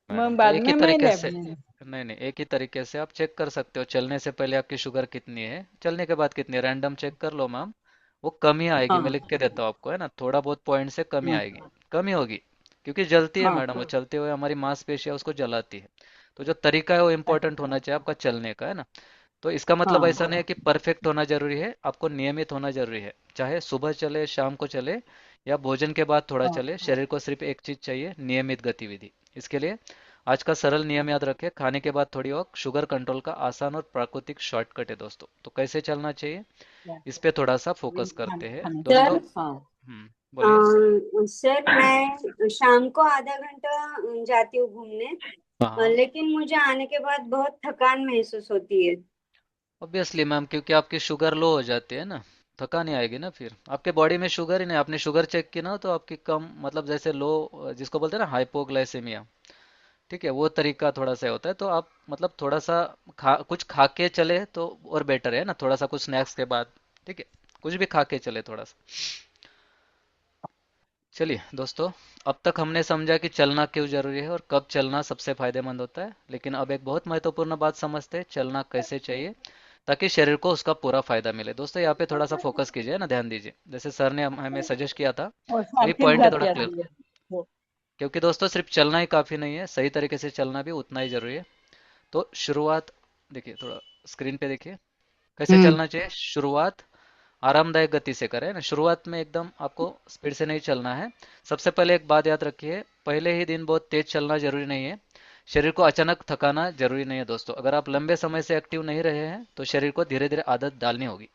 मैडम तो बाद एक ही में मैं तरीके लैब से, में। नहीं नहीं, एक ही तरीके से आप चेक कर सकते हो। चलने से पहले आपकी शुगर कितनी है, चलने के बाद कितनी है, रैंडम चेक कर लो मैम। वो कमी आएगी, मैं हाँ लिख के देता हूँ आपको, है ना, थोड़ा बहुत पॉइंट से कमी हाँ आएगी। कमी होगी, क्योंकि जलती है हाँ। मैडम, वो चलते हुए हमारी मांसपेशियां उसको जलाती है। तो जो तरीका है वो इम्पोर्टेंट होना चाहिए आपका चलने का, है ना। तो इसका मतलब हाँ ऐसा नहीं है कि परफेक्ट होना जरूरी है, आपको नियमित होना जरूरी है। चाहे सुबह चले, शाम को चले, या भोजन के बाद थोड़ा हाँ चले, शरीर को सिर्फ एक चीज चाहिए, नियमित गतिविधि। इसके लिए आज का सरल नियम याद रखें, खाने के बाद थोड़ी वॉक शुगर कंट्रोल का आसान और प्राकृतिक शॉर्टकट है दोस्तों। तो कैसे चलना चाहिए, इस पे थोड़ा सा फोकस करते हैं दोस्तों। सर बोलिए। सर मैं शाम को आधा घंटा जाती हूँ घूमने। हाँ हाँ। लेकिन मुझे आने के बाद बहुत थकान महसूस होती है। ऑब्वियसली मैम, क्योंकि आपकी शुगर लो हो जाती है ना, थकान नहीं आएगी ना फिर आपके बॉडी में। शुगर ही नहीं, आपने शुगर चेक की ना, तो आपकी कम, मतलब जैसे लो, जिसको बोलते हैं ना हाइपोग्लाइसेमिया, ठीक है, वो तरीका थोड़ा सा होता है। तो आप मतलब थोड़ा सा कुछ खा के चले तो और बेटर है ना, थोड़ा सा कुछ स्नैक्स के बाद, ठीक है, कुछ भी खा के चले थोड़ा सा। चलिए दोस्तों, अब तक हमने समझा कि चलना क्यों जरूरी है और कब चलना सबसे फायदेमंद होता है। लेकिन अब एक बहुत महत्वपूर्ण बात समझते हैं, चलना कैसे चाहिए ताकि शरीर को उसका पूरा फायदा मिले। दोस्तों यहाँ पे थोड़ा सा फोकस कीजिए ना, ध्यान दीजिए। जैसे सर ने हमें सजेस्ट किया था, और अभी सारखीच पॉइंट है, थोड़ा जाती क्लियर, असली है वो। क्योंकि दोस्तों सिर्फ चलना ही काफी नहीं है, सही तरीके से चलना भी उतना ही जरूरी है। तो शुरुआत देखिए, थोड़ा स्क्रीन पे देखिए, कैसे हम्म। चलना चाहिए। शुरुआत आरामदायक गति से करें ना, शुरुआत में एकदम आपको स्पीड से नहीं चलना है। सबसे पहले एक बात याद रखिए, पहले ही दिन बहुत तेज चलना जरूरी नहीं है। शरीर को अचानक थकाना जरूरी नहीं है दोस्तों। अगर आप लंबे समय से एक्टिव नहीं रहे हैं तो शरीर को धीरे धीरे आदत डालनी होगी।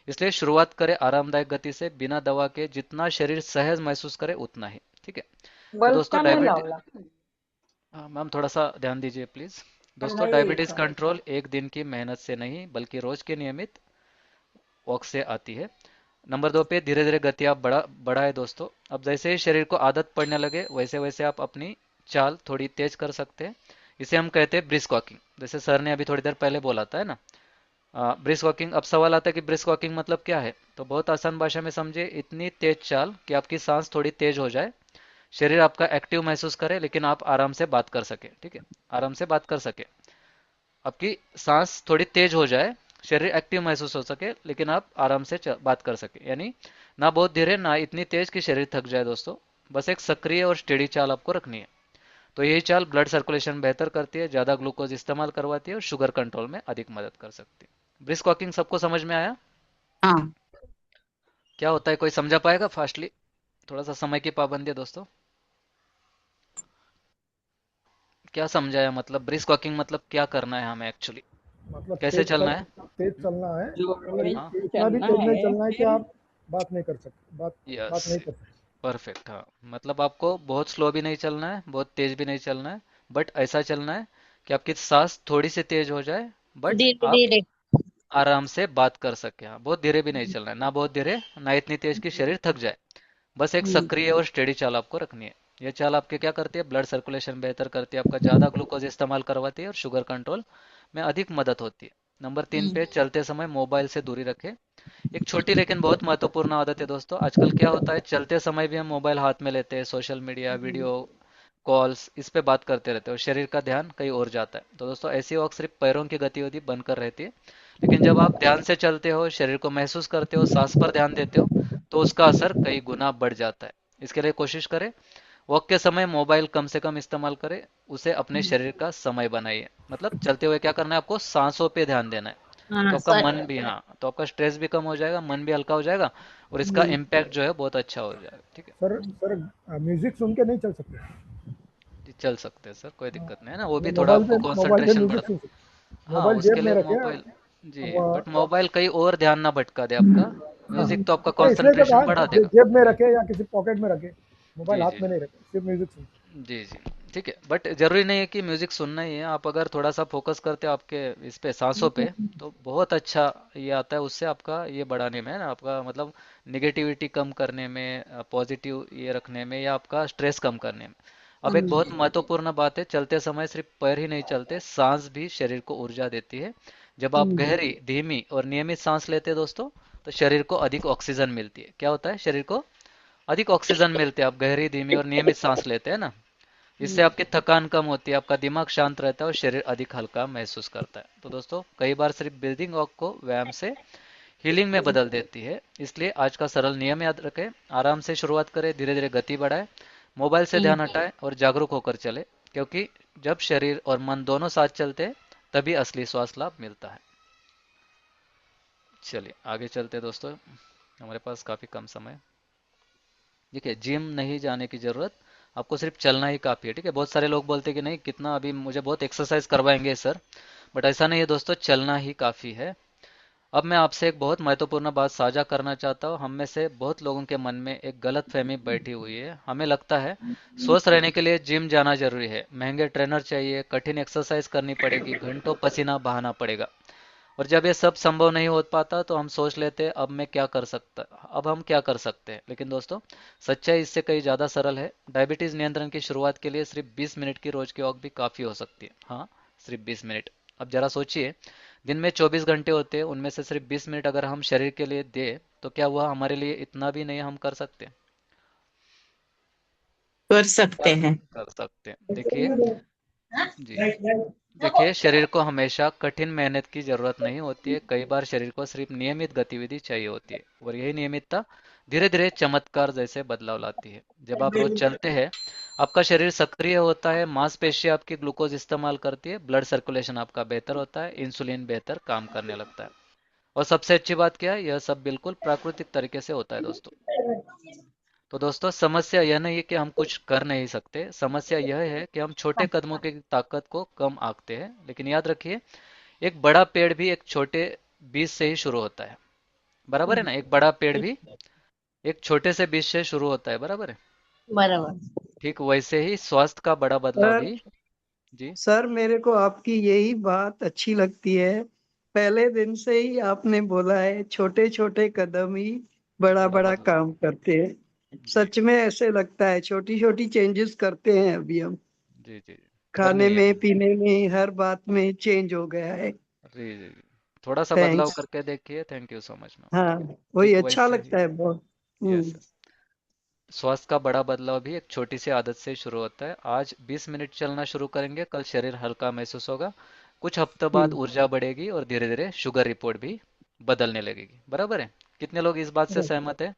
इसलिए शुरुआत करें आरामदायक गति से, बिना दवा के, जितना शरीर सहज महसूस करे उतना ही, ठीक है। तो बल्ब दोस्तों का नाही डायबिटीज, लावला? मैम थोड़ा सा ध्यान दीजिए प्लीज। दोस्तों नाही डायबिटीज इथं. कंट्रोल एक दिन की मेहनत से नहीं, बल्कि रोज के नियमित वॉक से आती है। नंबर 2 पे धीरे धीरे गति आप बढ़ाए दोस्तों। अब जैसे ही शरीर को आदत पड़ने लगे वैसे वैसे आप अपनी चाल थोड़ी तेज कर सकते हैं। इसे हम कहते हैं ब्रिस्क वॉकिंग, जैसे सर ने अभी थोड़ी देर पहले बोला था, है ना। Brisk walking. अब सवाल आता है कि ब्रिस्क वॉकिंग मतलब क्या है, तो बहुत आसान भाषा में समझे, इतनी तेज चाल कि आपकी सांस थोड़ी तेज हो जाए, शरीर आपका एक्टिव महसूस करे, लेकिन आप आराम से बात कर सके, ठीक है, आराम से बात कर सके। आपकी सांस थोड़ी तेज हो जाए, शरीर एक्टिव महसूस हो सके, लेकिन आप आराम से बात कर सके, यानी ना बहुत धीरे ना इतनी तेज कि शरीर थक जाए दोस्तों। बस एक सक्रिय और स्टेडी चाल आपको रखनी है। तो यही चाल ब्लड सर्कुलेशन बेहतर करती है, ज्यादा ग्लूकोज इस्तेमाल करवाती है और शुगर कंट्रोल में अधिक मदद कर सकती है। ब्रिस्क वॉकिंग सबको समझ में आया? हाँ। क्या होता है, कोई समझा पाएगा फास्टली? थोड़ा सा समय की पाबंदी है दोस्तों। क्या समझाया, मतलब ब्रिस्क वॉकिंग मतलब क्या करना है हमें एक्चुअली, मतलब कैसे चलना है? तेज चलना है, जोर और में हाँ। इतना भी चलना तेज नहीं है चलना है कि फिर। आप बात नहीं कर सकते, बात यस, नहीं कर सकते। परफेक्ट। हाँ, मतलब आपको बहुत स्लो भी नहीं चलना है, बहुत तेज भी नहीं चलना है, बट ऐसा चलना है कि आपकी सांस थोड़ी सी तेज हो जाए, बट धीरे आप धीरे। आराम से बात कर सके। हाँ, बहुत धीरे भी नहीं चलना है, ना बहुत धीरे ना इतनी तेज कि शरीर थक जाए। बस एक हम्म, सक्रिय और स्टेडी चाल आपको रखनी है। ये चाल आपके क्या करती है, ब्लड सर्कुलेशन बेहतर करती है, आपका ज्यादा ग्लूकोज इस्तेमाल करवाती है और शुगर कंट्रोल में अधिक मदद होती है। नंबर 3 हम्म। पे, चलते समय मोबाइल से दूरी रखें। एक छोटी लेकिन बहुत महत्वपूर्ण आदत है दोस्तों। आजकल क्या होता है, चलते समय भी हम मोबाइल हाथ में लेते हैं, सोशल मीडिया, वीडियो कॉल्स, इस पे बात करते रहते हो, शरीर का ध्यान कहीं और जाता है। तो दोस्तों ऐसी वक्त सिर्फ पैरों की गतिविधि बनकर रहती है। लेकिन जब आप ध्यान से चलते हो, शरीर को महसूस करते हो, सांस पर ध्यान देते हो, तो उसका असर कई गुना बढ़ जाता है। इसके लिए कोशिश करें, वॉक के समय मोबाइल कम से कम इस्तेमाल करें, उसे अपने शरीर का समय बनाइए। मतलब चलते हुए क्या करना है, आपको सांसों पे ध्यान देना है। तो हाँ आपका सर। मन भी, हाँ, तो आपका स्ट्रेस भी कम हो जाएगा, मन भी हल्का हो जाएगा, और इसका हम्म। इम्पैक्ट जो है बहुत अच्छा हो जाएगा, ठीक है। सर म्यूजिक सुन के नहीं चल सकते। जी चल सकते हैं सर, कोई हाँ, दिक्कत नहीं है ना, वो भी मतलब थोड़ा आपको मोबाइल पे कंसंट्रेशन म्यूजिक सुन बढ़ता। सकते, हाँ, मोबाइल उसके जेब में लिए रखे। मोबाइल, जी, वो बट मोबाइल कहीं और ध्यान ना भटका दे आपका। म्यूजिक तो आपका अरे इसलिए तो कंसंट्रेशन कहा बढ़ा देगा। जेब में रखे या किसी पॉकेट में रखे, मोबाइल जी हाथ जी में नहीं रखे, सिर्फ म्यूजिक सुन। जी जी ठीक है, बट जरूरी नहीं है कि म्यूजिक सुनना ही है। आप अगर थोड़ा सा फोकस करते हो आपके इस पे सांसों पे, तो बहुत अच्छा ये आता है। उससे आपका ये बढ़ाने में ना, आपका मतलब निगेटिविटी कम करने में, पॉजिटिव ये रखने में, या आपका स्ट्रेस कम करने में। अब एक बहुत महत्वपूर्ण बात है, चलते समय सिर्फ पैर ही नहीं चलते, सांस भी शरीर को ऊर्जा देती है। जब आप गहरी, धीमी और नियमित सांस लेते हैं दोस्तों, तो शरीर को अधिक ऑक्सीजन मिलती है। क्या होता है, शरीर को अधिक ऑक्सीजन मिलती है। आप गहरी, धीमी और नियमित सांस लेते हैं ना, इससे आपकी थकान कम होती है, आपका दिमाग शांत रहता है और शरीर अधिक हल्का महसूस करता है। तो दोस्तों, कई बार सिर्फ ब्रीदिंग वॉक को व्यायाम से हीलिंग में बदल देती है। इसलिए आज का सरल नियम याद रखें, आराम से शुरुआत करें, धीरे धीरे गति बढ़ाएं, मोबाइल से ध्यान हटाएं और जागरूक होकर चले, क्योंकि जब शरीर और मन दोनों साथ चलते हैं, तभी असली स्वास्थ्य लाभ मिलता है। चलिए आगे चलते हैं दोस्तों, हमारे पास काफी कम समय है। देखिए, जिम नहीं जाने की जरूरत, आपको सिर्फ चलना ही काफी है। ठीक है, बहुत सारे लोग बोलते हैं कि नहीं, कितना अभी मुझे बहुत एक्सरसाइज करवाएंगे सर, बट ऐसा नहीं है दोस्तों, चलना ही काफी है। अब मैं आपसे एक बहुत महत्वपूर्ण बात साझा करना चाहता हूँ। हम में से बहुत लोगों के मन में एक गलत फहमी बैठी हुई है। हमें लगता है स्वस्थ रहने के लिए जिम जाना जरूरी है, महंगे ट्रेनर चाहिए, कठिन एक्सरसाइज करनी पड़ेगी, घंटों पसीना बहाना पड़ेगा। और जब ये सब संभव नहीं हो पाता, तो हम सोच लेते हैं अब हम क्या कर सकते हैं। लेकिन दोस्तों, सच्चाई इससे कहीं ज्यादा सरल है। डायबिटीज नियंत्रण की शुरुआत के लिए सिर्फ 20 मिनट की रोज की वॉक भी काफी हो सकती है। हाँ, सिर्फ 20 मिनट। अब जरा सोचिए, दिन में 24 घंटे होते हैं, उनमें से सिर्फ 20 मिनट अगर हम शरीर के लिए दे, तो क्या वह हमारे लिए इतना भी नहीं हम कर सकते? कर क्या सकते हैं। कर सकते हैं? देखिए जी, देखिए, शरीर को हमेशा कठिन मेहनत की जरूरत नहीं होती है। कई बार शरीर को सिर्फ नियमित गतिविधि चाहिए होती है, और यही नियमितता धीरे धीरे चमत्कार जैसे बदलाव लाती है। जब आप रोज चलते हैं, आपका शरीर सक्रिय होता है, मांसपेशियां आपकी ग्लूकोज इस्तेमाल करती है, ब्लड सर्कुलेशन आपका बेहतर होता है, इंसुलिन बेहतर काम करने लगता है। और सबसे अच्छी बात क्या है, यह सब बिल्कुल प्राकृतिक तरीके से होता है दोस्तों। तो दोस्तों, समस्या यह नहीं है कि हम कुछ कर नहीं सकते, समस्या यह है कि हम छोटे कदमों की ताकत को कम आंकते हैं। लेकिन याद रखिए, एक बड़ा पेड़ भी एक छोटे बीज से ही शुरू होता है, बराबर है ना? एक बड़ा पेड़ भी एक छोटे से बीज से शुरू होता है, बराबर है? बराबर। ठीक वैसे ही स्वास्थ्य का बड़ा बदलाव सर भी। जी। सर मेरे को आपकी यही बात अच्छी लगती है। पहले दिन से ही आपने बोला है छोटे छोटे कदम ही बड़ा बड़ा बड़ा बदलाव। काम करते हैं। जी सच में ऐसे लगता है, छोटी छोटी चेंजेस करते हैं अभी हम। जी जी, करनी खाने है। में, पीने में, हर बात में चेंज हो गया है। जी जी जी, थोड़ा सा बदलाव थैंक्स। करके देखिए। Thank you so much ma'am. हाँ, वही ठीक अच्छा वैसे ही। लगता है बहुत। यस। हम्म। स्वास्थ्य का बड़ा बदलाव भी एक छोटी सी आदत से शुरू होता है। आज 20 मिनट चलना शुरू करेंगे, कल शरीर हल्का महसूस होगा, कुछ हफ्तों बाद हम्म। ऊर्जा बढ़ेगी, और धीरे धीरे शुगर रिपोर्ट भी बदलने लगेगी। बराबर है? कितने लोग इस बात से सहमत है?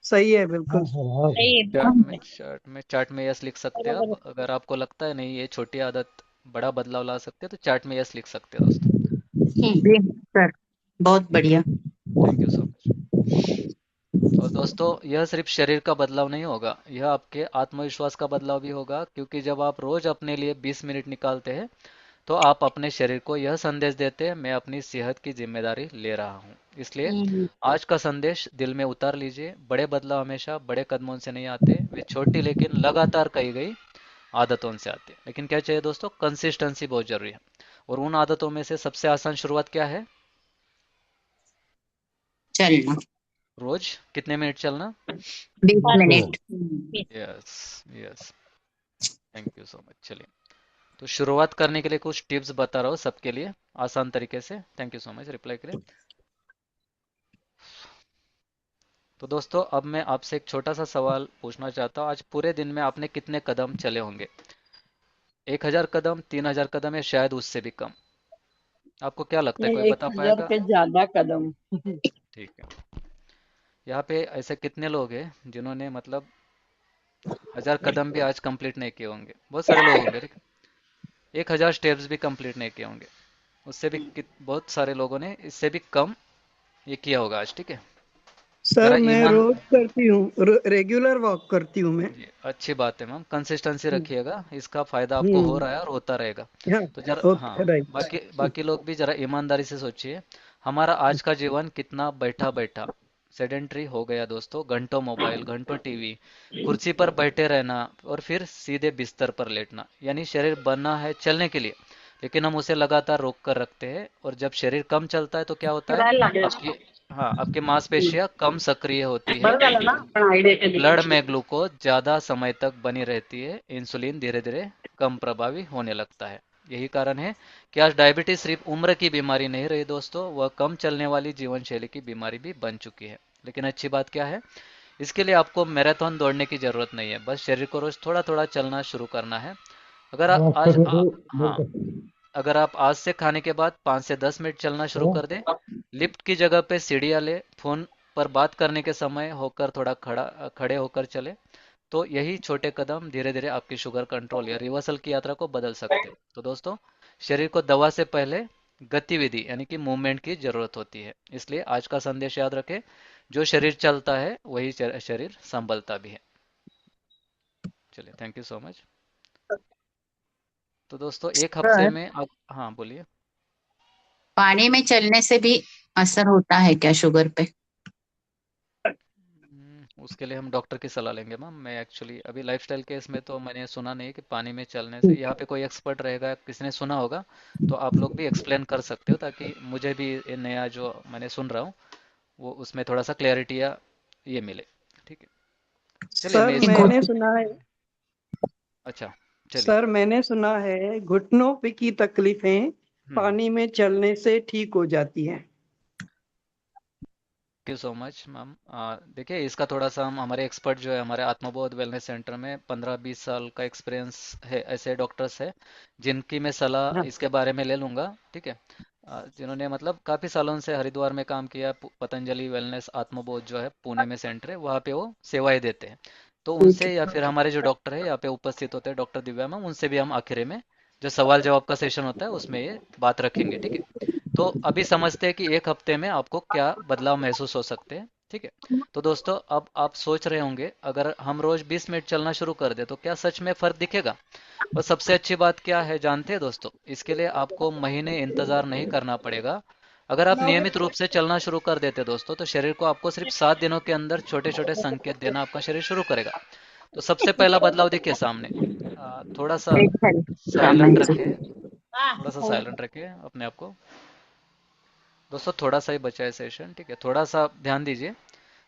सही है, हाँ बिल्कुल। सर, हाँ सर। सही चार्ट में यस लिख सकते हैं आप। अगर आपको लगता है नहीं, ये छोटी आदत बड़ा बदलाव ला सकते हैं, तो चार्ट में यस लिख सकते हैं दोस्तों। सर, बहुत बढ़िया। Thank you so much. और दोस्तों, यह सिर्फ शरीर का बदलाव नहीं होगा, यह आपके आत्मविश्वास का बदलाव भी होगा, क्योंकि जब आप रोज अपने लिए 20 मिनट निकालते हैं, तो आप अपने शरीर को यह संदेश देते हैं, मैं अपनी सेहत की जिम्मेदारी ले रहा हूँ। इसलिए आज का संदेश दिल में उतार लीजिए, बड़े बदलाव हमेशा बड़े कदमों से नहीं आते, वे छोटी लेकिन लगातार कही गई आदतों से आते हैं। लेकिन क्या चाहिए दोस्तों? कंसिस्टेंसी बहुत जरूरी है। और उन आदतों में से सबसे आसान शुरुआत क्या है? चलना। रोज कितने मिनट चलना? 20 minute. Yes yes, thank you so much. चलिए, तो शुरुआत करने के लिए कुछ टिप्स बता रहा हूँ सबके लिए, आसान तरीके से। Thank you so much reply के लिए। तो दोस्तों, अब मैं आपसे एक छोटा सा सवाल पूछना चाहता हूँ। आज पूरे दिन में आपने कितने कदम चले होंगे? 1000 कदम, 3000 कदम, या शायद उससे भी कम? आपको क्या लगता है, नहीं, कोई एक बता हजार पाएगा? से ज्यादा कदम। ठीक है। यहाँ पे ऐसे कितने लोग हैं जिन्होंने मतलब 1000 कदम भी आज कंप्लीट नहीं किए होंगे? बहुत सारे लोग होंगे, ठीक है? 1000 स्टेप्स भी कंप्लीट नहीं किए होंगे। उससे भी बहुत सारे लोगों ने इससे भी कम ये किया होगा आज। ठीक है, सर जरा मैं ईमान। रोज करती हूँ, रेगुलर वॉक करती हूँ मैं। जी, अच्छी बात है मैम, कंसिस्टेंसी हम्म। रखिएगा, इसका फायदा आपको हो हम्म। रहा है और होता रहेगा। हाँ। तो जरा, हाँ, ओके, राइट। बाकी बाकी लोग भी जरा ईमानदारी से सोचिए। हमारा आज का जीवन कितना बैठा बैठा सेडेंटरी हो गया दोस्तों। घंटों मोबाइल, घंटों टीवी, कुर्सी पर बैठे रहना और फिर सीधे बिस्तर पर लेटना। यानी शरीर बना है चलने के लिए, लेकिन हम उसे लगातार रोक कर रखते हैं। और जब शरीर कम चलता है तो क्या होता है, आपकी, हाँ, आपकी मांसपेशियां कम सक्रिय होती है, ब्लड में ग्लूकोज ज्यादा समय तक बनी रहती है, इंसुलिन धीरे धीरे कम प्रभावी होने लगता है। यही कारण है कि आज डायबिटीज सिर्फ उम्र की बीमारी नहीं रही दोस्तों, वह कम चलने वाली जीवन शैली की बीमारी भी बन चुकी है। लेकिन अच्छी बात क्या है, इसके लिए आपको मैराथन दौड़ने की जरूरत नहीं है, बस शरीर को रोज थोड़ा थोड़ा चलना शुरू करना है। अगर हाँ, आज अच्छा तो हाँ, अगर आप आज से खाने के बाद 5 से 10 मिनट चलना शुरू कर दें, लिफ्ट की जगह पे सीढ़ियाँ ले, फोन पर बात करने के समय होकर थोड़ा खड़े होकर चले, तो यही छोटे कदम धीरे धीरे आपकी शुगर कंट्रोल या रिवर्सल की यात्रा को बदल सकते हैं। तो दोस्तों, शरीर को दवा से पहले गतिविधि यानी कि मूवमेंट की जरूरत होती है। इसलिए आज का संदेश याद रखें, जो शरीर चलता है वही शरीर संभलता भी है। चलिए, थैंक यू सो मच। तो दोस्तों, एक हफ्ते सर, में आप, हाँ बोलिए। पानी में चलने से भी असर होता है क्या शुगर पे? उसके लिए हम डॉक्टर की सलाह लेंगे मैम। मैं एक्चुअली अभी लाइफस्टाइल के इसमें तो मैंने सुना नहीं कि पानी में चलने से, यहाँ पे कोई एक्सपर्ट रहेगा, किसी ने सुना होगा तो आप लोग भी एक्सप्लेन कर सकते हो, ताकि मुझे भी ये नया जो मैंने सुन रहा हूँ वो उसमें थोड़ा सा क्लैरिटी या ये मिले। ठीक है, चलिए मैं सर इसको मैंने सुना है अच्छा, चलिए। सर मैंने सुना है घुटनों पे की तकलीफें हम्म, पानी में चलने से ठीक हो जाती हैं। Thank you so much ma'am. देखिए, इसका थोड़ा सा हम, हमारे एक्सपर्ट जो है हमारे आत्मबोध वेलनेस सेंटर में 15-20 साल का एक्सपीरियंस है, ऐसे डॉक्टर्स है जिनकी मैं सलाह हाँ, इसके बारे में ले लूँगा। ठीक है, जिन्होंने मतलब काफ़ी सालों से हरिद्वार में काम किया, पतंजलि वेलनेस आत्मबोध जो है पुणे में सेंटर है, वहाँ पे वो सेवाएं देते हैं। तो ठीक उनसे या है। फिर हमारे जो डॉक्टर है यहाँ पे उपस्थित होते हैं, डॉक्टर दिव्या मैम, उनसे भी हम आखिरी में जो सवाल जवाब का सेशन होता है उसमें ये बात रखेंगे। ठीक है, तो अभी समझते हैं कि एक हफ्ते में आपको क्या बदलाव महसूस हो सकते हैं। ठीक है, तो दोस्तों, अब आप सोच रहे होंगे, अगर हम रोज 20 मिनट चलना शुरू कर दे तो क्या सच में फर्क दिखेगा? और सबसे अच्छी बात क्या है जानते हैं दोस्तों, इसके लिए आपको महीने इंतजार नहीं करना पड़ेगा। अगर आप नियमित रूप से चलना शुरू कर देते दोस्तों, तो शरीर को आपको सिर्फ 7 दिनों के अंदर छोटे छोटे संकेत देना आपका शरीर शुरू करेगा। तो सबसे पहला बदलाव देखिए सामने, थोड़ा सा एक साल काम साइलेंट है। रखे, थोड़ा सा साइलेंट रखिए अपने आप को। दोस्तों, थोड़ा सा ही बचा है सेशन, ठीक है, थोड़ा सा ध्यान दीजिए।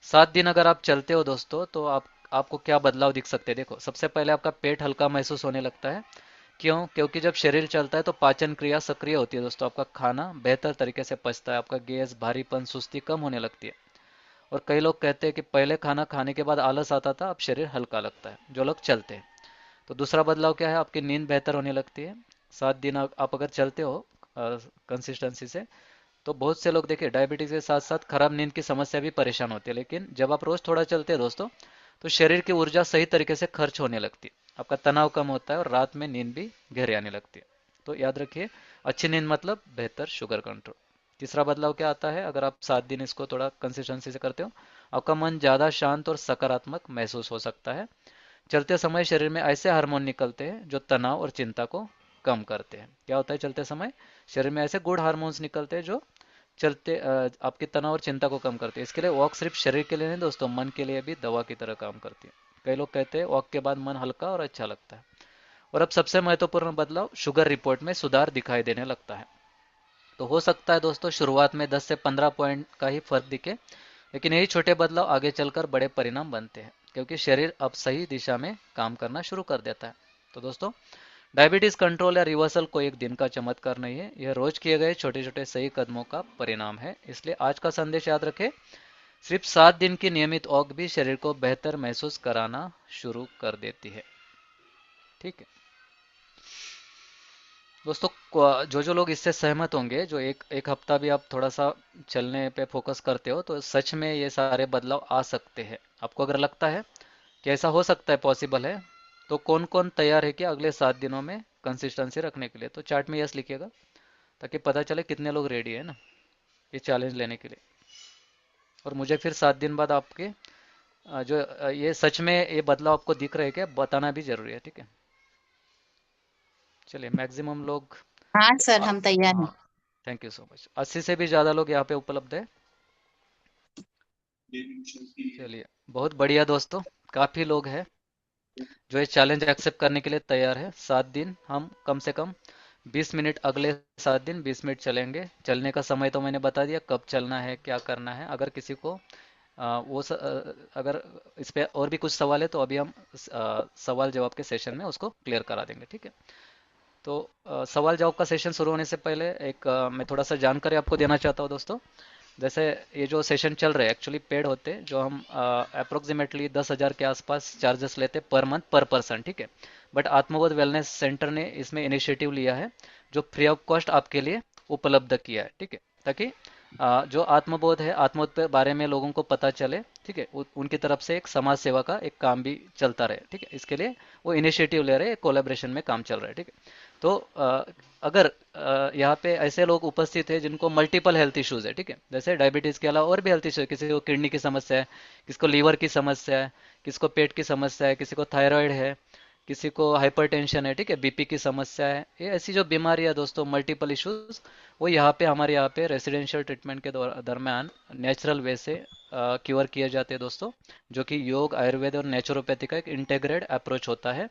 7 दिन अगर आप चलते हो दोस्तों, तो आपको क्या बदलाव दिख सकते हैं। देखो, सबसे पहले आपका पेट हल्का महसूस होने लगता है। क्यों? क्योंकि जब शरीर चलता है तो पाचन क्रिया सक्रिय होती है दोस्तों, आपका खाना बेहतर तरीके से पचता है, आपका गैस, भारीपन, सुस्ती कम होने लगती है। और कई लोग कहते हैं कि पहले खाना खाने के बाद आलस आता था, अब शरीर हल्का लगता है, जो लोग चलते हैं। तो दूसरा बदलाव क्या है, आपकी नींद बेहतर होने लगती है। 7 दिन आप अगर चलते हो कंसिस्टेंसी से, तो बहुत से लोग देखिए डायबिटीज के साथ साथ खराब नींद की समस्या भी परेशान होती है, लेकिन जब आप रोज थोड़ा चलते हैं दोस्तों, तो शरीर की ऊर्जा सही तरीके से खर्च होने लगती है, आपका तनाव कम होता है और रात में नींद भी गहरी आने लगती है। तो याद रखिए, अच्छी नींद मतलब बेहतर शुगर कंट्रोल। तीसरा बदलाव क्या आता है, अगर आप 7 दिन इसको थोड़ा कंसिस्टेंसी से करते हो, आपका मन ज्यादा शांत और सकारात्मक महसूस हो सकता है। चलते समय शरीर में ऐसे हार्मोन निकलते हैं जो तनाव और चिंता को कम करते हैं। क्या होता है, चलते समय शरीर में ऐसे गुड हार्मोन्स निकलते हैं जो चलते आपके तनाव और चिंता को कम करती है। इसके लिए वॉक सिर्फ शरीर के लिए नहीं दोस्तों, मन के लिए भी दवा की तरह काम करती है। कई लोग कहते हैं वॉक के बाद मन हल्का और अच्छा लगता है। और अब सबसे महत्वपूर्ण बदलाव, शुगर रिपोर्ट में सुधार दिखाई देने लगता है। तो हो सकता है दोस्तों शुरुआत में 10 से 15 पॉइंट का ही फर्क दिखे, लेकिन यही छोटे बदलाव आगे चलकर बड़े परिणाम बनते हैं, क्योंकि शरीर अब सही दिशा में काम करना शुरू कर देता है। तो दोस्तों, डायबिटीज कंट्रोल या रिवर्सल कोई एक दिन का चमत्कार नहीं है, यह रोज किए गए छोटे छोटे सही कदमों का परिणाम है। इसलिए आज का संदेश याद रखें, सिर्फ 7 दिन की नियमित वॉक भी शरीर को बेहतर महसूस कराना शुरू कर देती है। ठीक है दोस्तों, जो जो लोग इससे सहमत होंगे, जो एक एक हफ्ता भी आप थोड़ा सा चलने पे फोकस करते हो, तो सच में ये सारे बदलाव आ सकते हैं। आपको अगर लगता है कि ऐसा हो सकता है, पॉसिबल है, तो कौन कौन तैयार है कि अगले 7 दिनों में कंसिस्टेंसी रखने के लिए, तो चार्ट में यस लिखिएगा, ताकि पता चले कितने लोग रेडी है ना ये चैलेंज लेने के लिए। और मुझे फिर 7 दिन बाद आपके ये सच में ये बदलाव आपको दिख रहे हैं क्या, बताना भी जरूरी है। ठीक है, चलिए, मैक्सिमम लोग हाँ सर, आ, हम तैयार हैं। हाँ, थैंक यू सो मच। 80 से भी ज़्यादा लोग यहाँ पे उपलब्ध है। चलिए, बहुत बढ़िया दोस्तों, काफ़ी लोग हैं जो ये चैलेंज एक्सेप्ट करने के लिए तैयार है। 7 दिन हम कम से कम 20 मिनट, अगले 7 दिन 20 मिनट चलेंगे। चलने का समय तो मैंने बता दिया, कब चलना है, क्या करना है। अगर किसी को अगर इस पे और भी कुछ सवाल है तो अभी हम सवाल जवाब के सेशन में उसको क्लियर करा देंगे, ठीक है। तो सवाल जवाब का सेशन शुरू होने से पहले मैं थोड़ा सा जानकारी आपको देना चाहता हूँ दोस्तों। जैसे ये जो सेशन चल रहे हैं एक्चुअली पेड होते हैं, जो हम अप्रोक्सीमेटली 10,000 के आसपास चार्जेस लेते हैं पर मंथ पर पर्सन, ठीक है। बट आत्मबोध वेलनेस सेंटर ने इसमें इनिशिएटिव लिया है जो फ्री ऑफ कॉस्ट आपके लिए उपलब्ध किया है, ठीक है। ताकि जो आत्मबोध है, आत्मबोध के बारे में लोगों को पता चले, ठीक है। उनकी तरफ से एक समाज सेवा का एक काम भी चलता रहे, ठीक है। इसके लिए वो इनिशिएटिव ले रहे हैं, कोलेब्रेशन में काम चल रहा है, ठीक है। तो अगर यहाँ पे ऐसे लोग उपस्थित हैं जिनको मल्टीपल हेल्थ इश्यूज है, ठीक है। जैसे डायबिटीज़ के अलावा और भी हेल्थ इश्यू है, किसी को किडनी की समस्या है, किसी को लीवर की समस्या है, किसी को पेट की समस्या है, किसी को थायराइड है, किसी को हाइपरटेंशन है, ठीक है, बीपी की समस्या है। ये ऐसी जो बीमारी है दोस्तों, मल्टीपल इश्यूज, वो यहाँ पे हमारे यहाँ पे रेसिडेंशियल ट्रीटमेंट के दरमियान नेचुरल वे से क्योर किए जाते हैं दोस्तों, जो कि योग, आयुर्वेद और नेचुरोपैथी का एक इंटेग्रेट अप्रोच होता है।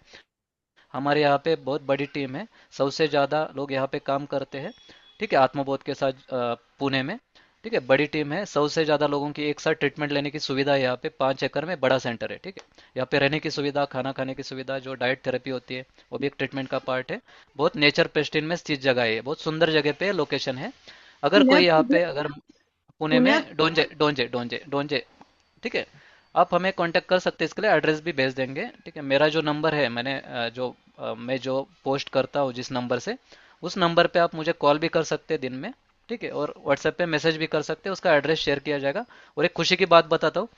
हमारे यहाँ पे बहुत बड़ी टीम है, 100 से ज़्यादा लोग यहाँ पे काम करते हैं, ठीक है, आत्मबोध के साथ पुणे में, ठीक है। बड़ी टीम है, 100 से ज़्यादा लोगों की एक साथ ट्रीटमेंट लेने की सुविधा है यहाँ पे। 5 एकड़ में बड़ा सेंटर है, ठीक है। यहाँ पे रहने की सुविधा, खाना खाने की सुविधा, जो डाइट थेरेपी होती है वो भी एक ट्रीटमेंट का पार्ट है। बहुत नेचर प्रेस्टीन में स्थित जगह है, बहुत सुंदर जगह पे लोकेशन है। अगर कोई यहाँ पे, अगर पुणे पुण्यात में डोंजे डोंजे डोंजे डोंजे, ठीक है, आप हमें कांटेक्ट कर सकते हैं। इसके लिए एड्रेस भी भेज देंगे, ठीक है। मेरा जो नंबर है, मैं जो पोस्ट करता हूँ जिस नंबर से, उस नंबर पे आप मुझे कॉल भी कर सकते हैं दिन में, ठीक है। और व्हाट्सएप पे मैसेज भी कर सकते हैं, उसका एड्रेस शेयर किया जाएगा। और एक खुशी की बात बताता हूँ,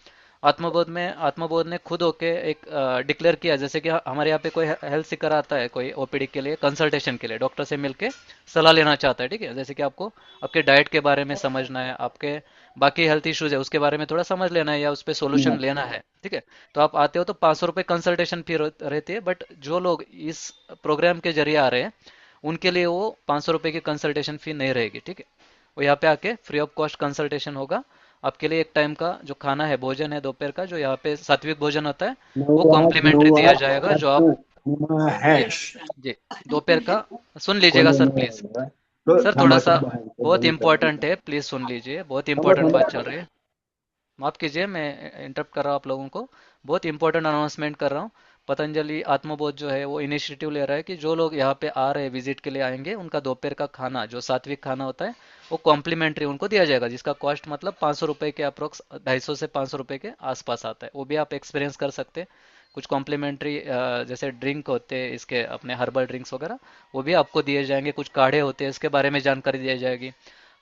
आत्मबोध ने खुद होके एक डिक्लेयर किया, जैसे कि हमारे यहाँ पे कोई हेल्थ सीकर आता है, कोई ओपीडी के लिए, कंसल्टेशन के लिए डॉक्टर से मिलके सलाह लेना चाहता है, ठीक है। जैसे कि आपको आपके डाइट के बारे में समझना है, आपके बाकी हेल्थ इश्यूज है उसके बारे में थोड़ा समझ लेना है, या उस पर सोल्यूशन लेना है, ठीक है। तो आप आते हो तो 500 रुपये कंसल्टेशन फी रहती है। बट जो लोग इस प्रोग्राम के जरिए आ रहे हैं, उनके लिए वो 500 रुपये की कंसल्टेशन फी नहीं रहेगी, ठीक है। वो यहाँ पे आके फ्री ऑफ कॉस्ट कंसल्टेशन होगा। आपके लिए एक टाइम का जो खाना है, भोजन है दोपहर का, जो यहाँ पे सात्विक भोजन होता है, वो कॉम्प्लीमेंट्री दिया जाएगा। जो आप जी जी दोपहर का, सुन लीजिएगा सर प्लीज। सर थोड़ा सा बहुत इंपॉर्टेंट है, प्लीज सुन लीजिए, बहुत इंपॉर्टेंट बात चल रही है। माफ कीजिए, मैं इंटरप्ट कर रहा हूँ आप लोगों को। बहुत इंपॉर्टेंट अनाउंसमेंट कर रहा हूँ। पतंजलि आत्मबोध जो है वो इनिशिएटिव ले रहा है कि जो लोग यहाँ पे आ रहे हैं, विजिट के लिए आएंगे, उनका दोपहर का खाना जो सात्विक खाना होता है वो कॉम्प्लीमेंट्री उनको दिया जाएगा, जिसका कॉस्ट मतलब 500 रुपये के अप्रोक्स, 250 से 500 रुपये के आसपास आता है। वो भी आप एक्सपीरियंस कर सकते हैं। कुछ कॉम्प्लीमेंट्री जैसे ड्रिंक होते हैं इसके, अपने हर्बल ड्रिंक्स वगैरह, वो भी आपको दिए जाएंगे। कुछ काढ़े होते हैं, इसके बारे में जानकारी दी जाएगी।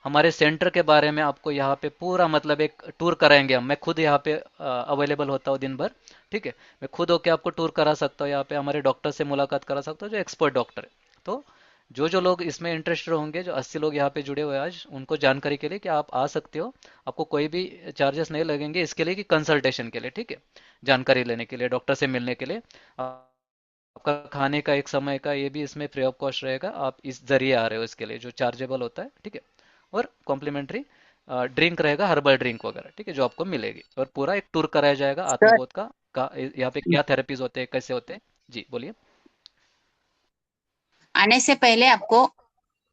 हमारे सेंटर के बारे में आपको यहाँ पे पूरा मतलब एक टूर कराएंगे हम। मैं खुद यहाँ पे अवेलेबल होता हूँ दिन भर, ठीक है। मैं खुद होके आपको टूर करा सकता हूँ, यहाँ पे हमारे डॉक्टर से मुलाकात करा सकता हूँ जो एक्सपर्ट डॉक्टर है। तो जो जो लोग इसमें इंटरेस्टेड होंगे, जो 80 लोग यहाँ पे जुड़े हुए हैं आज, उनको जानकारी के लिए कि आप आ सकते हो। आपको कोई भी चार्जेस नहीं लगेंगे इसके लिए, कि कंसल्टेशन के लिए, ठीक है, जानकारी लेने के लिए, डॉक्टर से मिलने के लिए। आपका खाने का एक समय का ये भी इसमें फ्री ऑफ कॉस्ट रहेगा। आप इस जरिए आ रहे हो, इसके लिए जो चार्जेबल होता है, ठीक है। और कॉम्प्लीमेंट्री ड्रिंक रहेगा, हर्बल ड्रिंक वगैरह, ठीक है, जो आपको मिलेगी। और पूरा एक टूर कराया जाएगा सर आत्मबोध का यहाँ पे क्या थेरेपीज होते हैं, कैसे होते हैं। जी बोलिए। आने से पहले आपको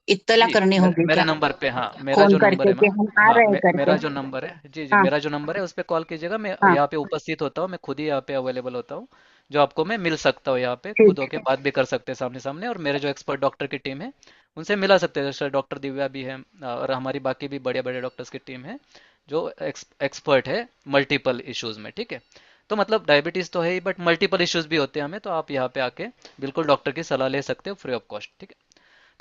इत्तला जी करनी मेरे, होगी मेरे क्या, नंबर पे, हाँ मेरा फोन जो नंबर करके है कि हम आ हाँ रहे हैं करके। मेरा जो नंबर है, जी जी, हाँ मेरा जो नंबर है उस पर कॉल कीजिएगा। मैं हाँ यहाँ पे उपस्थित होता हूँ, मैं खुद ही यहाँ पे अवेलेबल होता हूँ। जो आपको मैं मिल सकता हूँ, यहाँ पे खुद ठीक। होके बात भी कर सकते हैं सामने सामने। और मेरे जो एक्सपर्ट डॉक्टर की टीम है, उनसे मिला सकते हैं। जैसे डॉक्टर दिव्या भी है, और हमारी बाकी भी बड़े बड़े डॉक्टर्स की टीम है जो एक्सपर्ट है मल्टीपल इश्यूज में, ठीक है। तो मतलब डायबिटीज तो है ही, बट मल्टीपल इश्यूज भी होते हैं हमें। तो आप यहाँ पे आके बिल्कुल डॉक्टर की सलाह ले सकते हो फ्री ऑफ कॉस्ट, ठीक है।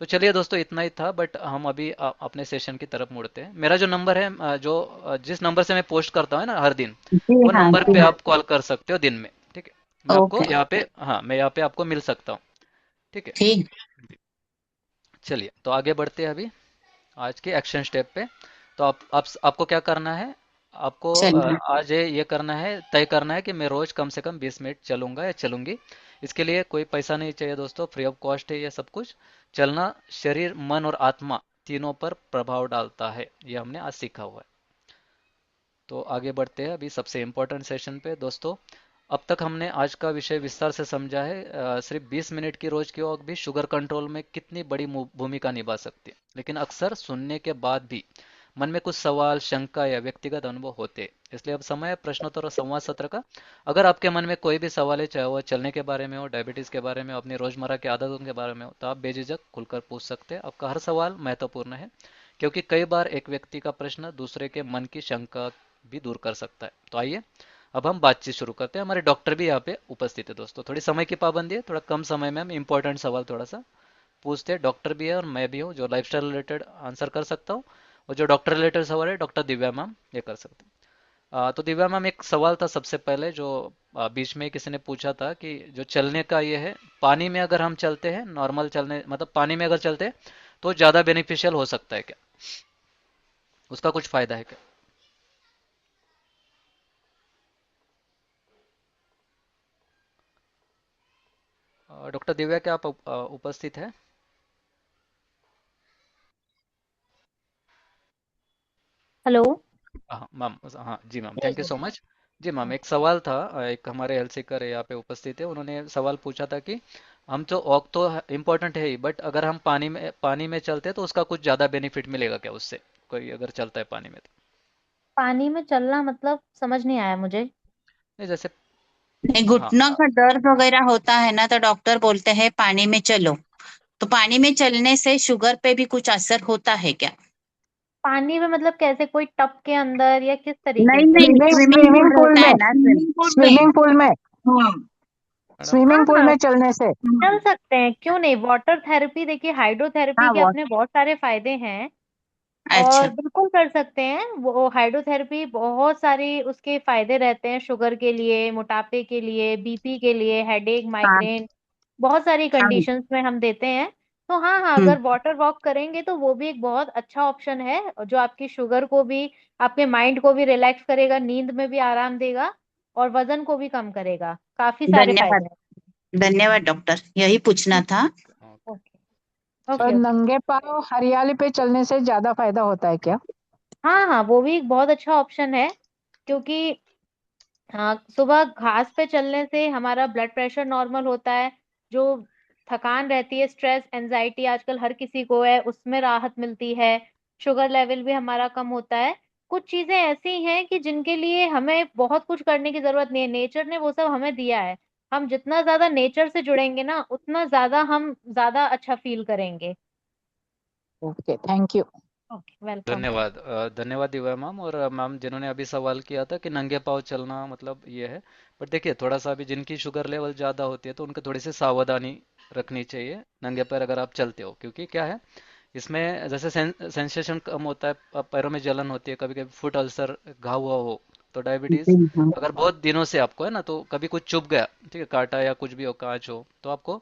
तो चलिए दोस्तों, इतना ही था। बट हम अभी अपने सेशन की तरफ मुड़ते हैं। मेरा जो नंबर है, जिस नंबर से मैं पोस्ट करता हूँ ना हर दिन, जी वो हाँ नंबर जी पे हाँ। आप कॉल कर सकते हो दिन में, ठीक है। मैं आपको ओके यहाँ पे, हाँ मैं यहाँ पे आपको मिल सकता हूँ, ठीक है। ठीक। चलिए तो आगे बढ़ते हैं अभी आज के एक्शन स्टेप पे। तो आपको क्या करना है, आपको चलिए आज ये करना है, तय करना है कि मैं रोज कम से कम 20 मिनट चलूंगा या चलूंगी। इसके लिए कोई पैसा नहीं चाहिए दोस्तों, फ्री ऑफ कॉस्ट है ये सब कुछ। चलना शरीर, मन और आत्मा तीनों पर प्रभाव डालता है। ये हमने आज सीखा हुआ है। तो आगे बढ़ते हैं अभी सबसे इम्पोर्टेंट सेशन पे दोस्तों। अब तक हमने आज का विषय विस्तार से समझा है। सिर्फ 20 मिनट की रोज की वॉक भी शुगर कंट्रोल में कितनी बड़ी भूमिका निभा सकती है। लेकिन अक्सर सुनने के बाद भी मन में कुछ सवाल, शंका या व्यक्तिगत अनुभव होते हैं। इसलिए अब समय है प्रश्नोत्तर और संवाद सत्र का। अगर आपके मन में कोई भी सवाल है, चाहे वो चलने के बारे में हो, डायबिटीज के बारे में हो, अपनी रोजमर्रा की आदतों के बारे में हो, तो आप बेझिझक खुलकर पूछ सकते हैं। आपका हर सवाल महत्वपूर्ण है, क्योंकि कई बार एक व्यक्ति का प्रश्न दूसरे के मन की शंका भी दूर कर सकता है। तो आइए अब हम बातचीत शुरू करते हैं। हमारे डॉक्टर भी यहाँ पे उपस्थित है दोस्तों। थोड़ी समय की पाबंदी है, थोड़ा कम समय में हम इंपॉर्टेंट सवाल थोड़ा सा पूछते हैं। डॉक्टर भी है और मैं भी हूँ जो लाइफस्टाइल रिलेटेड आंसर कर सकता हूँ, और जो डॉक्टर रिलेटेड सवाल है डॉक्टर दिव्या मैम ये कर सकते हैं। तो दिव्या मैम, एक सवाल था सबसे पहले जो बीच में किसी ने पूछा था कि जो चलने का ये है, पानी में अगर हम चलते हैं, नॉर्मल चलने मतलब पानी में अगर चलते हैं तो ज़्यादा बेनिफिशियल हो सकता है क्या? उसका कुछ फायदा है क्या? डॉक्टर दिव्या, क्या आप उपस्थित है? हेलो। हाँ मैम, हाँ जी ma'am, thank you so much. जी मैम, एक सवाल था। एक हमारे हेल्थ सीकर यहाँ पे उपस्थित है, उन्होंने सवाल पूछा था कि हम तो वॉक तो इम्पोर्टेंट है ही, बट अगर हम पानी में चलते हैं तो उसका कुछ ज़्यादा बेनिफिट मिलेगा क्या उससे, कोई अगर चलता है पानी में तो? पानी में चलना मतलब समझ नहीं आया मुझे। नहीं, जैसे नहीं, हाँ घुटनों का दर्द वगैरह होता है ना, तो डॉक्टर बोलते हैं पानी में चलो। तो पानी में चलने से शुगर पे भी कुछ असर होता है क्या? पानी में मतलब कैसे, कोई टब के अंदर या किस तरीके नहीं से? नहीं, swimming swimming swimming pool pool रहता है में ना, स्विमिंग पूल में हाँ मैडम। हाँ स्विमिंग पूल हाँ, में चलने से। चल सकते हैं, क्यों नहीं। वाटर थेरेपी, देखिए हाइड्रोथेरेपी हाँ के वो अपने बहुत सारे फायदे हैं, और अच्छा। बिल्कुल कर सकते हैं। वो हाइड्रोथेरेपी बहुत सारी उसके फायदे रहते हैं, शुगर के लिए, मोटापे के लिए, बीपी के लिए, हेडेक, हाँ माइग्रेन, बहुत सारी हाँ। कंडीशंस में हम देते हैं। तो हाँ हाँ, हम्म। अगर वाटर वॉक करेंगे तो वो भी एक बहुत अच्छा ऑप्शन है, जो आपकी शुगर को भी, आपके माइंड को भी रिलैक्स करेगा, नींद में भी आराम देगा, और वजन को भी कम करेगा। काफी सारे धन्यवाद। फायदे धन्यवाद डॉक्टर, यही पूछना हैं। था। ओके। ओके और ओके ओके। नंगे पाँव हरियाली पे चलने से ज्यादा फायदा होता है क्या? हाँ हाँ, वो भी एक बहुत अच्छा ऑप्शन है, क्योंकि हाँ, सुबह घास पे चलने से हमारा ब्लड प्रेशर नॉर्मल होता है। जो थकान रहती है, स्ट्रेस, एंजाइटी आजकल हर किसी को है, उसमें राहत मिलती है। शुगर लेवल भी हमारा कम होता है। कुछ चीजें ऐसी हैं कि जिनके लिए हमें बहुत कुछ करने की जरूरत नहीं है, नेचर ने वो सब हमें दिया है। हम जितना ज्यादा नेचर से जुड़ेंगे ना, उतना ज्यादा हम ज्यादा अच्छा फील करेंगे। Okay, thank you. Okay, welcome. धन्यवाद। धन्यवाद दिव्या मैम। और मैम जिन्होंने अभी सवाल किया था कि नंगे पाँव चलना मतलब ये है, बट देखिए थोड़ा सा अभी जिनकी शुगर लेवल ज़्यादा होती है तो उनको थोड़ी सी सावधानी रखनी चाहिए नंगे पैर अगर आप चलते हो। क्योंकि क्या है, इसमें जैसे सेंसेशन कम होता है, पैरों में जलन होती है, कभी कभी फुट अल्सर, घाव हुआ हो, तो डायबिटीज हम्म। अगर बहुत दिनों से आपको है ना, तो कभी कुछ चुभ गया, ठीक है, काटा या कुछ भी हो, कांच हो, तो आपको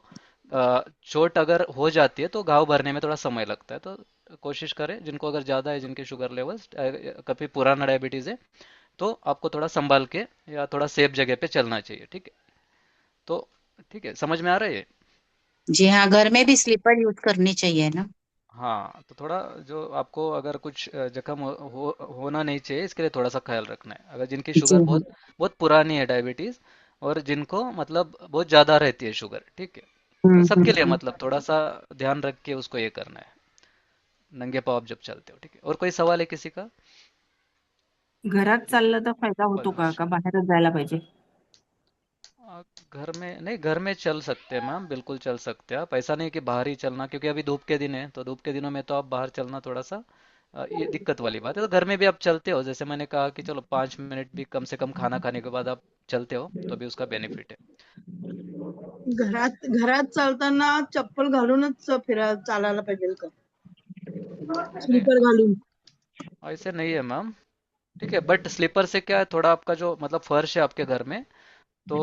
चोट अगर हो जाती है तो घाव भरने में थोड़ा समय लगता है। तो कोशिश करें, जिनको अगर ज़्यादा है, जिनके शुगर लेवल कभी पुराना डायबिटीज़ है, तो आपको थोड़ा संभाल के या थोड़ा सेफ जगह पे चलना चाहिए, ठीक है? तो ठीक है, समझ में आ रहा है ये? जी हाँ, घर में भी स्लीपर यूज करनी चाहिए ना। हाँ, तो थोड़ा जो आपको अगर कुछ जख्म होना नहीं चाहिए, इसके लिए थोड़ा सा ख्याल रखना है। अगर जिनकी जी शुगर हाँ। बहुत बहुत पुरानी है डायबिटीज़, और जिनको मतलब बहुत ज़्यादा रहती है शुगर, ठीक है, तो सबके लिए हम्म। मतलब थोड़ा सा ध्यान रख के उसको ये करना है, नंगे पाँव आप जब चलते हो, ठीक है? और कोई सवाल है किसी का? घरात चाललं तर फायदा होतो का बदमाश। का बाहेरच जायला पाहिजे? घर में नहीं, घर में चल सकते हैं मैम, बिल्कुल चल सकते हैं आप। ऐसा नहीं कि बाहर ही चलना, क्योंकि अभी धूप के दिन है, तो धूप के दिनों में तो आप बाहर चलना थोड़ा सा ये दिक्कत वाली बात है। तो घर में भी आप चलते हो, जैसे मैंने कहा कि चलो 5 मिनट भी कम से कम खाना खाने के बाद आप चलते हो, तो भी उसका बेनिफिट है। घरात घरात चालताना चप्पल घालूनच चालायला पाहिजे का? नहीं, स्लीपर घालून? ऐसे नहीं है मैम, ठीक है, बट स्लीपर से क्या है, थोड़ा आपका जो मतलब फर्श है आपके घर में, तो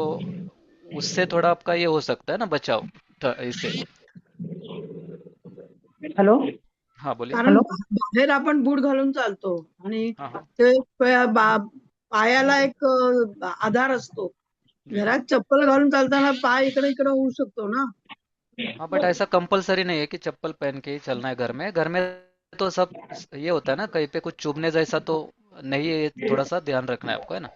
उससे थोड़ा आपका ये हो सकता है ना बचाव, इससे। हेलो। हाँ बोलिए। कारण हेलो। बाहेर आपण बूट घालून चालतो आणि हाँ हाँ ते पायाला एक आधार असतो. जी। घरात चप्पल घालून चालताना पाय इकडे इकडे होऊ शकतो ना. हाँ, बट ऐसा कंपलसरी नहीं है कि चप्पल पहन के ही चलना है घर में। घर में तो सब ये होता है ना, कहीं पे कुछ चुभने जैसा तो नहीं है, ये थोड़ा सा ध्यान रखना है आपको, है ना।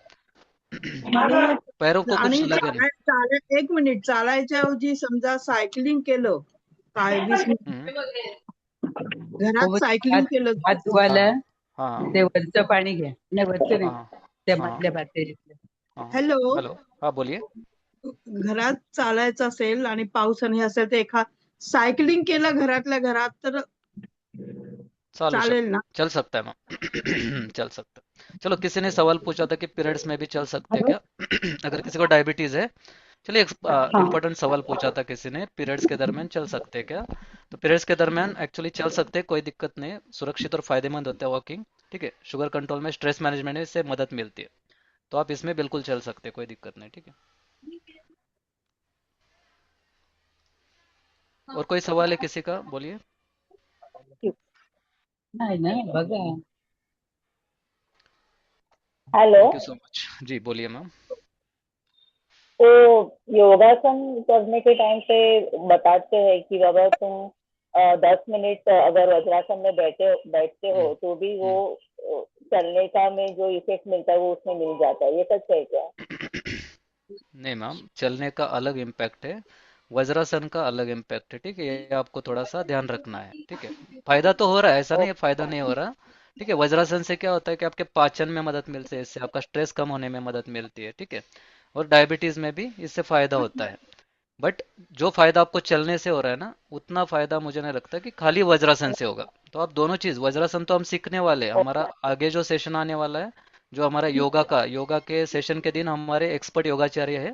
आणि पैरों को कुछ आणि लगे नहीं। एक मिनिट, चालायच्या ऐवजी समजा सायकलिंग केलं काय 20 मिनिट, घरात वो सायकलिंग हात केलं हात तर धुवायला हाँ ते वरचं पाणी घ्या, नाही वरचं नाही, हाँ त्या हाँ मधल्या बाटलीतलं. हाँ। हॅलो, हेलो, हाँ बोलिए। घरात चालायचं असेल आणि पाऊस आणि असेल तर सायकलिंग केलं घरातल्या घरात तर चालू शक चालेल ना? चल सकता है मैम। चल सकता है। चलो, किसी ने सवाल पूछा था कि पीरियड्स में भी चल सकते हैं हॅलो, क्या? अगर किसी को डायबिटीज है, चलिए एक हा, इम्पोर्टेंट सवाल पूछा था किसी ने, पीरियड्स के दरमियान चल सकते हैं क्या? तो पीरियड्स के दरमियान एक्चुअली चल सकते हैं, कोई दिक्कत नहीं है, सुरक्षित और फायदेमंद होता है वॉकिंग। ठीक है, शुगर कंट्रोल में, स्ट्रेस मैनेजमेंट में इससे मदद मिलती है, तो आप इसमें बिल्कुल चल सकते हैं, कोई दिक्कत नहीं। ठीक है, और कोई सवाल है किसी का? बोलिए। नाही ना, बघा. Hello. Thank you so much जी, बोलिए मैम। तो योगासन करने के टाइम पे बताते हैं कि बाबा तुम 10 मिनट अगर वज्रासन में बैठते हो हम्म तो भी वो हम्म। चलने का में जो इफेक्ट मिलता है वो उसमें मिल जाता है, ये सच है क्या? नहीं मैम, चलने का अलग इम्पैक्ट है, वज्रासन का अलग इम्पैक्ट है। ठीक है, ये आपको थोड़ा सा ध्यान रखना है। ठीक है, फायदा तो हो रहा है, ऐसा नहीं है फायदा नहीं हो रहा। ठीक है, वज्रासन से क्या होता है कि आपके पाचन में मदद मिलती है, इससे आपका स्ट्रेस कम होने में मदद मिलती है। ठीक है, और डायबिटीज में भी इससे फायदा होता है। बट जो फायदा आपको चलने से हो रहा है ना, उतना फायदा मुझे नहीं लगता कि खाली वज्रासन से होगा। तो आप दोनों चीज, वज्रासन तो हम सीखने वाले हैं, हमारा आगे जो सेशन आने वाला है, जो हमारा योगा के सेशन के दिन हमारे एक्सपर्ट योगाचार्य है,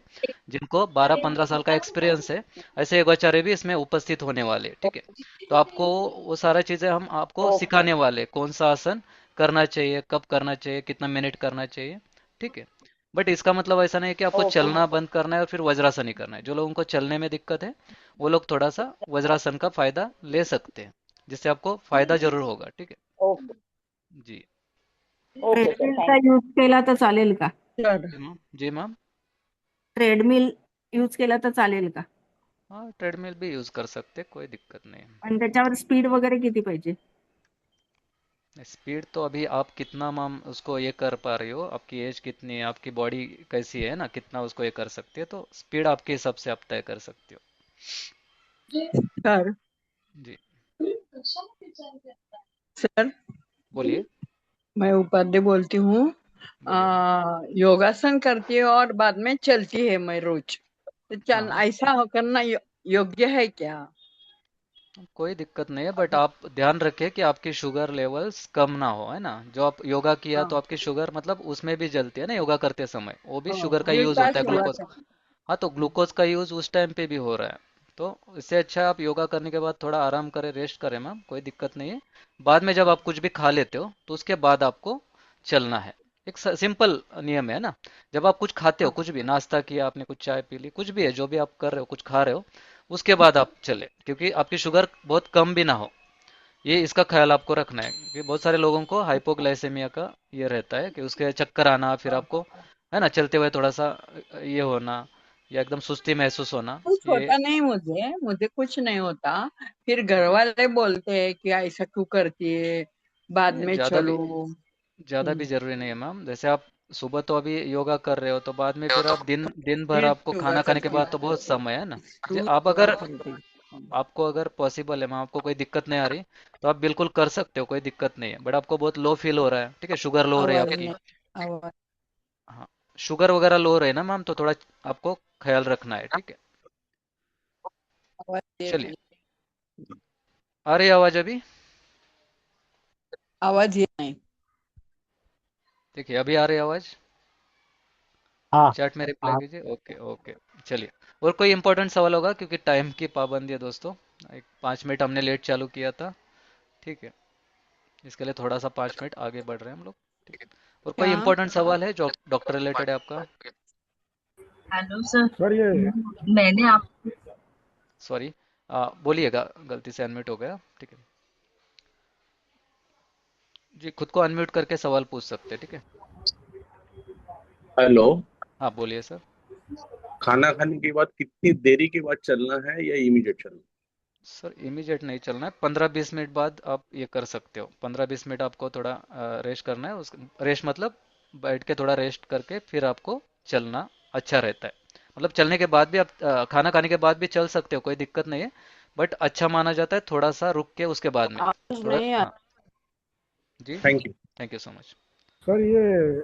जिनको 12-15 साल का एक्सपीरियंस है, ऐसे योगाचार्य भी इसमें उपस्थित होने वाले हैं। ठीक है, तो आपको वो सारा चीजें हम आपको ओके। सिखाने वाले हैं, कौन सा आसन करना चाहिए, कब करना चाहिए, कितना मिनट करना चाहिए। ठीक है, बट इसका मतलब ऐसा नहीं है कि आपको ओके। चलना बंद करना है और फिर वज्रासन ही करना है। जो लोगों को चलने में दिक्कत है, वो लोग थोड़ा सा वज्रासन का फायदा ले सकते हैं, जिससे आपको फायदा जरूर होगा। ठीक है ओके। जी। ओके सर, ट्रेडमिलचा थैंक यू। यूज केला तर चालेल का? तर जी मैम, जी मैम। ट्रेडमिल यूज केला तर चालेल का? हाँ, ट्रेडमिल भी यूज कर सकते हैं, कोई दिक्कत नहीं है। आणि त्याच्यावर स्पीड वगैरे किती पाहिजे? स्पीड तो अभी आप कितना मैम उसको ये कर पा रही हो, आपकी एज कितनी है, आपकी बॉडी कैसी है ना, कितना उसको ये कर सकती है, तो स्पीड आपके हिसाब से आप तय कर सकते हो। सर जी, सर बोलिए मैं उपाध्याय बोलती हूँ. बोलिए। योगासन करती है और बाद में चलती है मैं रोज, तो हाँ चल हाँ, ऐसा करना योग्य है क्या? कोई दिक्कत नहीं है, बट आप ध्यान रखें कि आपकी शुगर लेवल्स कम ना हो, है ना। जो आप योगा किया तो हाँ आपकी शुगर मतलब उसमें भी जलती है ना, योगा करते समय वो भी शुगर का ये यूज होता तास है, योगा ग्लूकोज। कर. हाँ, तो ग्लूकोज का यूज उस टाइम पे भी हो रहा है, तो इससे अच्छा आप योगा करने के बाद थोड़ा आराम करें, रेस्ट करें मैम, कोई दिक्कत नहीं है। बाद में जब आप कुछ भी खा लेते हो तो उसके बाद आपको चलना है। एक सिंपल नियम है ना, जब आप कुछ खाते हो, कुछ भी नाश्ता किया आपने, कुछ चाय पी ली, कुछ भी है जो भी आप कर रहे हो, कुछ खा रहे हो, उसके बाद आप चले, क्योंकि आपकी शुगर बहुत कम भी ना हो, ये इसका ख्याल आपको रखना है। क्योंकि बहुत सारे लोगों को हाइपोग्लाइसेमिया का ये रहता है कि उसके चक्कर आना, फिर आपको है ना चलते हुए थोड़ा सा ये होना, या एकदम सुस्ती महसूस होना, कुछ ये होता नहीं, मुझे कुछ नहीं होता. फिर घर वाले बोलते हैं कि ऐसा क्यों करती है, बाद ये में चलो. ज्यादा भी जरूरी नहीं है मैम। जैसे आप सुबह तो अभी योगा कर रहे हो, तो बाद में फिर आप दिन दिन भर फिर आपको योगा खाना खाने के करती बाद हूँ, तो बहुत समय है ना। रोज आप योगा अगर करती हूँ. आपको अगर पॉसिबल है मैम, आपको कोई दिक्कत नहीं आ रही, तो आप बिल्कुल कर सकते हो, कोई दिक्कत नहीं है। बट आपको बहुत लो फील हो रहा है, ठीक है, शुगर लो हो रही है आवाज आपकी। नहीं, आवाज हाँ, शुगर वगैरह लो हो रही है ना मैम, तो थोड़ा आपको ख्याल रखना है। ठीक है, आवाज दे चलिए। रही. आ रही है आवाज अभी? आवाज ये नहीं. देखिए, अभी आ रही है आवाज? हाँ चैट में रिप्लाई आप कीजिए। ओके ओके, चलिए। और कोई इंपॉर्टेंट सवाल होगा, क्योंकि टाइम की पाबंदी है दोस्तों, एक 5 मिनट हमने लेट चालू किया था। ठीक है, इसके लिए थोड़ा सा 5 मिनट आगे बढ़ रहे हैं हम लोग। ठीक है, और कोई क्या? इंपॉर्टेंट सवाल है जो डॉक्टर रिलेटेड है आपका? हेलो सर, ये मैंने आप सॉरी, बोलिएगा, गलती से अनम्यूट हो गया। ठीक है जी, खुद को अनम्यूट करके सवाल पूछ सकते हैं। ठीक है, हेलो। हाँ बोलिए सर। खाना खाने के बाद कितनी देरी के बाद चलना है या इमीडिएट चलना सर इमीडिएट नहीं चलना है, 15-20 मिनट बाद आप ये कर सकते हो। 15-20 मिनट आपको थोड़ा रेस्ट करना है, उस रेस्ट मतलब बैठ के थोड़ा रेस्ट करके फिर आपको चलना अच्छा रहता है। मतलब चलने के बाद भी आप खाना खाने के बाद भी चल सकते हो, कोई दिक्कत नहीं है। बट अच्छा माना जाता है थोड़ा सा रुक के उसके बाद में आवाज थोड़ा। नहीं हाँ जी, thank you. Thank you so much. Sir ये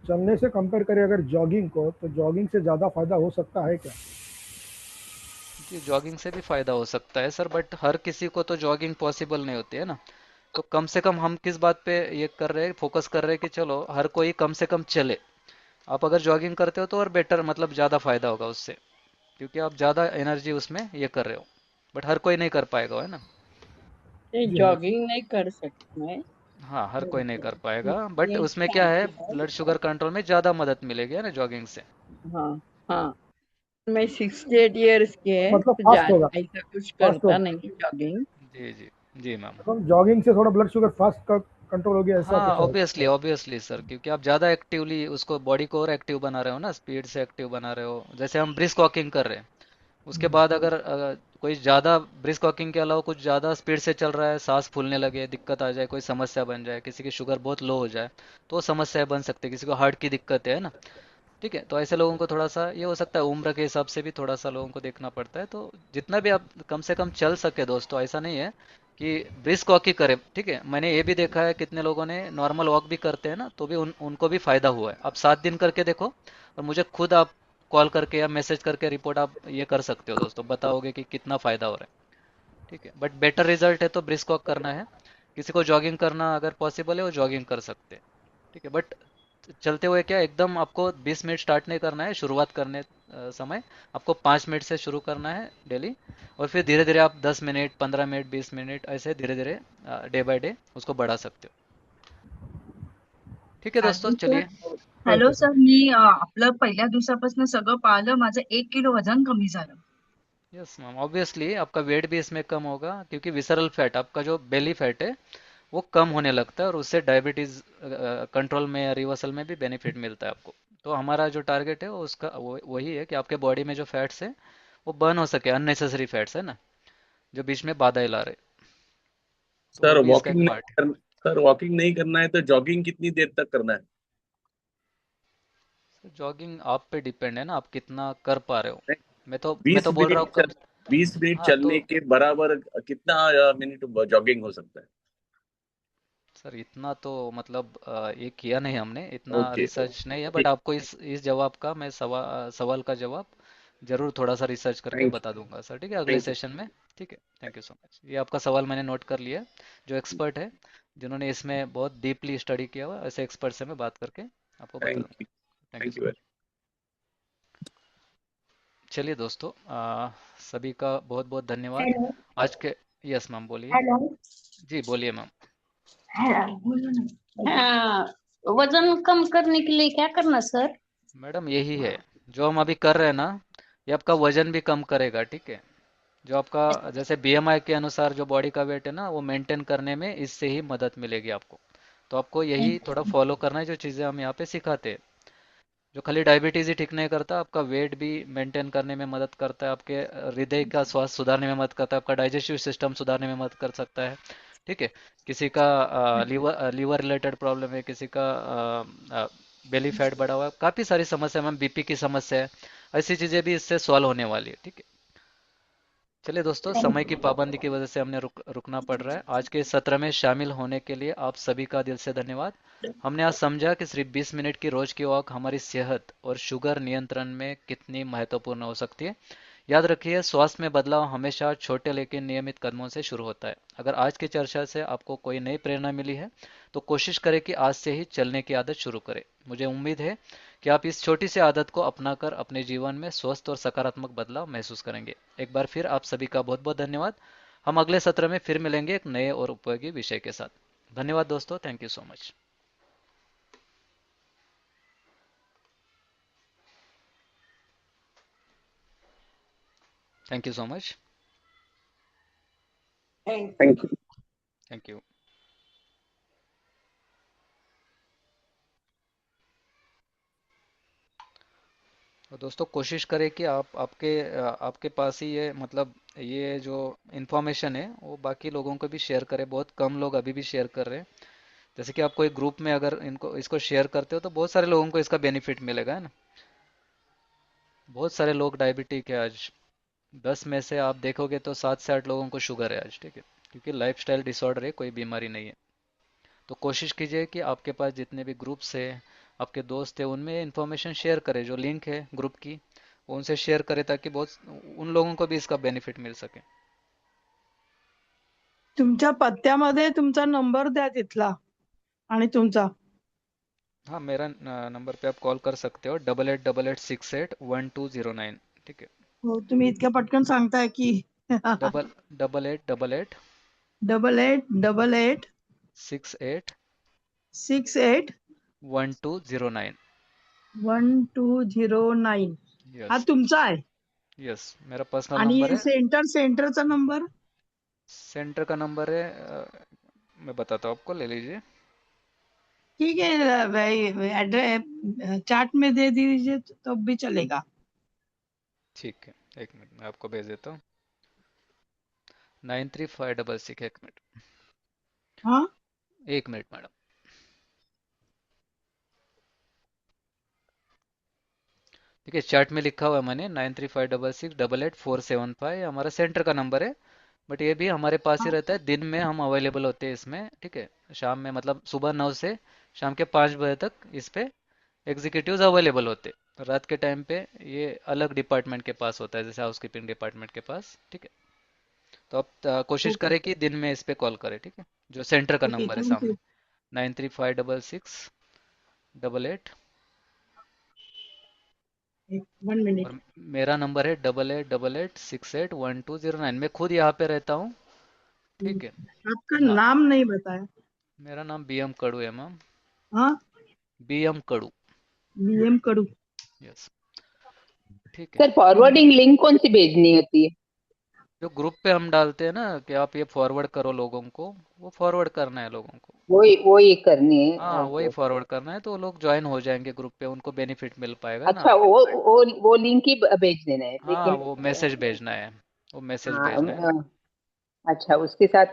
चलने से कंपेयर करें अगर जॉगिंग को, तो जॉगिंग से ज़्यादा फायदा हो सकता है क्या? जी जॉगिंग से भी फायदा हो सकता है सर, बट हर किसी को तो जॉगिंग पॉसिबल नहीं होती है ना। तो कम से कम हम किस बात पे ये कर रहे हैं, फोकस कर रहे हैं कि चलो हर कोई कम से कम चले। आप अगर जॉगिंग करते हो तो और बेटर, मतलब ज़्यादा फायदा होगा उससे, क्योंकि आप ज़्यादा एनर्जी उसमें ये कर रहे हो। बट हर कोई नहीं कर पाएगा, है ना। नहीं, जी हाँ। जॉगिंग नहीं कर सकती मैं। हाँ हर कोई नहीं कर पाएगा, बट ये उसमें क्या है, शांति है। ब्लड शुगर कंट्रोल में ज़्यादा मदद मिलेगी, है ना, जॉगिंग से। हाँ, हाँ। मैं 68 ईयर्स की है, मतलब तो फास्ट होगा, ज्यादा ऐसा कुछ फास्ट करता होगा। नहीं जॉगिंग। जी जी जी मैम। मतलब जॉगिंग से थोड़ा ब्लड शुगर फास्ट का कंट्रोल हो गया, ऐसा हाँ कुछ है? ऑब्वियसली ऑब्वियसली सर, क्योंकि आप ज़्यादा एक्टिवली उसको बॉडी को और एक्टिव बना रहे हो ना, स्पीड से एक्टिव बना रहे हो। जैसे हम ब्रिस्क वॉकिंग कर रहे हैं, उसके बाद अगर कोई ज़्यादा ब्रिस्क वॉकिंग के अलावा कुछ ज़्यादा स्पीड से चल रहा है, सांस फूलने लगे, दिक्कत आ जाए, कोई समस्या बन जाए, किसी की शुगर बहुत लो हो जाए, तो समस्याएं बन सकती है। किसी को हार्ट की दिक्कत है ना, ठीक है, तो ऐसे लोगों को थोड़ा सा ये हो सकता है, उम्र के हिसाब से भी थोड़ा सा लोगों को देखना पड़ता है। तो जितना भी आप कम से कम चल सके दोस्तों, ऐसा नहीं है कि ब्रिस्क वॉक ही करें, ठीक है। मैंने ये भी देखा है कितने लोगों ने नॉर्मल वॉक भी करते हैं ना, तो भी उनको भी फायदा हुआ है। आप 7 दिन करके देखो और मुझे खुद आप कॉल करके या मैसेज करके रिपोर्ट आप ये कर सकते हो दोस्तों, बताओगे कि कितना फायदा हो रहा है। ठीक है, बट बेटर रिजल्ट है तो ब्रिस्क वॉक करना है। किसी को जॉगिंग करना अगर पॉसिबल है वो जॉगिंग कर सकते हैं, ठीक है। बट चलते हुए क्या एकदम आपको 20 मिनट स्टार्ट नहीं करना है, शुरुआत करने समय आपको 5 मिनट से शुरू करना है डेली। और फिर धीरे धीरे आप 10 मिनट 15 मिनट 20 मिनट ऐसे धीरे धीरे डे बाय डे उसको बढ़ा सकते हो। ठीक है दोस्तों, हॅलो सर. चलिए। Hello okay sir. सर, मी आपलं पहिल्या दिवसापासून सगळं पाळलं, माझं 1 किलो वजन कमी झालं. यस मैम, ऑब्वियसली आपका वेट भी इसमें कम होगा, क्योंकि विसरल फैट, आपका जो बेली फैट है वो कम होने लगता है, और उससे डायबिटीज कंट्रोल में या रिवर्सल में भी बेनिफिट मिलता है आपको। तो हमारा जो टारगेट है वो उसका वही है कि आपके बॉडी में जो फैट्स है वो बर्न हो सके, अननेसेसरी फैट्स है ना, जो बीच में बाधाएं ला रहे, तो सर वो भी इसका वॉकिंग एक नहीं पार्ट है। कर, सर वॉकिंग नहीं करना है तो जॉगिंग कितनी देर तक करना है? जॉगिंग आप पे डिपेंड है ना, आप कितना कर पा रहे हो। मैं तो बीस बोल रहा मिनट हूँ चल 20 मिनट हाँ तो चलने के बराबर कितना मिनट जॉगिंग हो सकता है? सर इतना तो मतलब ये किया नहीं हमने, इतना ओके रिसर्च नहीं है, बट ठीक। आपको इस जवाब का मैं सवाल का जवाब जरूर थोड़ा सा रिसर्च करके थैंक बता दूंगा सर, ठीक है, अगले थैंक यू। सेशन में। ठीक है, थैंक यू सो मच। ये आपका सवाल मैंने नोट कर लिया है। जो एक्सपर्ट है, जिन्होंने इसमें बहुत डीपली स्टडी किया हुआ, ऐसे एक्सपर्ट से मैं बात करके आपको बता थैंक दूंगा। You. Thank you thank so you. Much. चलिए दोस्तों, सभी का बहुत बहुत धन्यवाद। हेलो. आज के यस मैम बोलिए। हेलो. जी बोलिए मैम। बोलो ना. हाँ, वजन कम करने के लिए क्या करना सर? मैडम यही है जो हम अभी कर रहे हैं ना, ये आपका वजन भी कम करेगा, ठीक है। जो आपका जैसे बीएमआई के अनुसार जो बॉडी का वेट है ना, वो मेंटेन करने में इससे ही मदद मिलेगी आपको। तो आपको यही थोड़ा फॉलो करना है जो चीज़ें हम यहाँ पे सिखाते हैं। जो खाली डायबिटीज ही ठीक नहीं करता, आपका वेट भी मेंटेन करने में मदद करता है, आपके हृदय का स्वास्थ्य सुधारने में मदद करता है, आपका डाइजेस्टिव सिस्टम सुधारने में मदद कर सकता है, ठीक है। किसी का लीवर रिलेटेड प्रॉब्लम है, किसी का बेली फैट बढ़ा हुआ है, काफ़ी सारी समस्या मैम, बीपी की समस्या है, ऐसी चीज़ें भी इससे सॉल्व होने वाली है, ठीक है। चलिए दोस्तों, समय की पाबंदी की वजह से हमने रुकना पड़ रहा है। आज के इस सत्र में शामिल होने के लिए आप सभी का दिल से धन्यवाद। हमने आज समझा कि सिर्फ 20 मिनट की रोज की वॉक हमारी सेहत और शुगर नियंत्रण में कितनी महत्वपूर्ण हो सकती है। याद रखिए, स्वास्थ्य में बदलाव हमेशा छोटे लेकिन नियमित कदमों से शुरू होता है। अगर आज की चर्चा से आपको कोई नई प्रेरणा मिली है, तो कोशिश करें कि आज से ही चलने की आदत शुरू करें। मुझे उम्मीद है कि आप इस छोटी सी आदत को अपनाकर अपने जीवन में स्वस्थ और सकारात्मक बदलाव महसूस करेंगे। एक बार फिर आप सभी का बहुत बहुत धन्यवाद। हम अगले सत्र में फिर मिलेंगे एक नए और उपयोगी विषय के साथ। धन्यवाद दोस्तों, thank you so much. Thank you so much. Thank you. Thank you. तो दोस्तों कोशिश करें कि आपके पास ही ये मतलब ये जो इन्फॉर्मेशन है वो बाकी लोगों को भी शेयर करें। बहुत कम लोग अभी भी शेयर कर रहे हैं। जैसे कि आप कोई ग्रुप में अगर इनको इसको शेयर करते हो तो बहुत सारे लोगों को इसका बेनिफिट मिलेगा, है ना। बहुत सारे लोग डायबिटिक है आज। 10 में से आप देखोगे तो 7 से 8 लोगों को शुगर है आज, ठीक है। क्योंकि लाइफस्टाइल डिसऑर्डर है, कोई बीमारी नहीं है। तो कोशिश कीजिए कि आपके पास जितने भी ग्रुप्स है, आपके दोस्त है, उनमें इंफॉर्मेशन शेयर करें। जो लिंक है ग्रुप की वो उनसे शेयर करें ताकि बहुत उन लोगों को भी इसका बेनिफिट मिल सके। तुमच्या पत्त्यामध्ये तुमचा नंबर द्या तिथला आणि तुमचा. हाँ, मेरा नंबर पे आप कॉल कर सकते हो, 8888681209। ठीक है। हो तुम्ही इतक्या पटकन सांगताय की. डबल 8888 8888 68 68 1209। 1209 हा यस तुमचा आहे. यस, मेरा पर्सनल आणि नंबर है। सेंटरचा नंबर. सेंटर का नंबर है मैं बताता हूँ आपको, ले लीजिए। ठीक है, एड्रेस चार्ट में दे दीजिए तो भी चलेगा. ठीक है, एक मिनट मैं आपको भेज देता हूँ। 93566, एक मिनट। हाँ, एक मिनट मैडम। ठीक है, चार्ट में लिखा हुआ है मैंने 9356688475, हमारा सेंटर का नंबर है। बट ये भी हमारे पास ही हाँ, रहता है, दिन में हम अवेलेबल होते हैं इसमें, ठीक है। शाम में मतलब सुबह 9 से शाम के 5 बजे तक इस पे एग्जीक्यूटिव्स अवेलेबल होते हैं। रात के टाइम पे ये अलग डिपार्टमेंट के पास होता है, जैसे हाउसकीपिंग डिपार्टमेंट के पास, ठीक है। तो आप कोशिश ओके करें कि दिन में इस पे कॉल करें, ठीक है। जो सेंटर का ओके, नंबर है थैंक सामने, यू. 935668। 1 मिनिट. और मेरा नंबर है 8888681209। मैं खुद यहाँ पे रहता हूँ, ठीक है। आपका हाँ, नाम नहीं बताया. मेरा नाम BM कड़ू है मैम। हाँ, BM कड़ू। BM कडू. यस, ठीक है। सर फॉरवर्डिंग लिंक कौन सी भेजनी होती है? जो ग्रुप पे हम डालते हैं ना कि आप ये फॉरवर्ड करो लोगों को, वो फॉरवर्ड करना है लोगों को। वही करनी है, हाँ, वही ओके. फॉरवर्ड करना है, तो वो लोग ज्वाइन हो जाएंगे ग्रुप पे, उनको बेनिफिट मिल पाएगा ना। अच्छा, वो लिंक ही भेज देना है, हाँ, लेकिन वो मैसेज भेजना है, वो मैसेज हाँ, भेजना है। अच्छा उसके साथ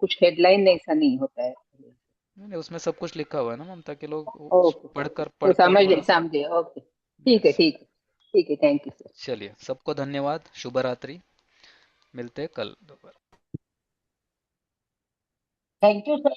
कुछ हेडलाइन ऐसा नहीं होता है? नहीं नहीं, उसमें सब कुछ लिखा हुआ है ना मैम, ताकि लोग वो ओके, पढ़कर तो पढ़कर थोड़ा सा। समझे, ओके. ठीक है, यस, ठीक है, ठीक है, थैंक यू सर. चलिए, सबको धन्यवाद, शुभ रात्रि। मिलते हैं कल दोपहर। Thank you sir.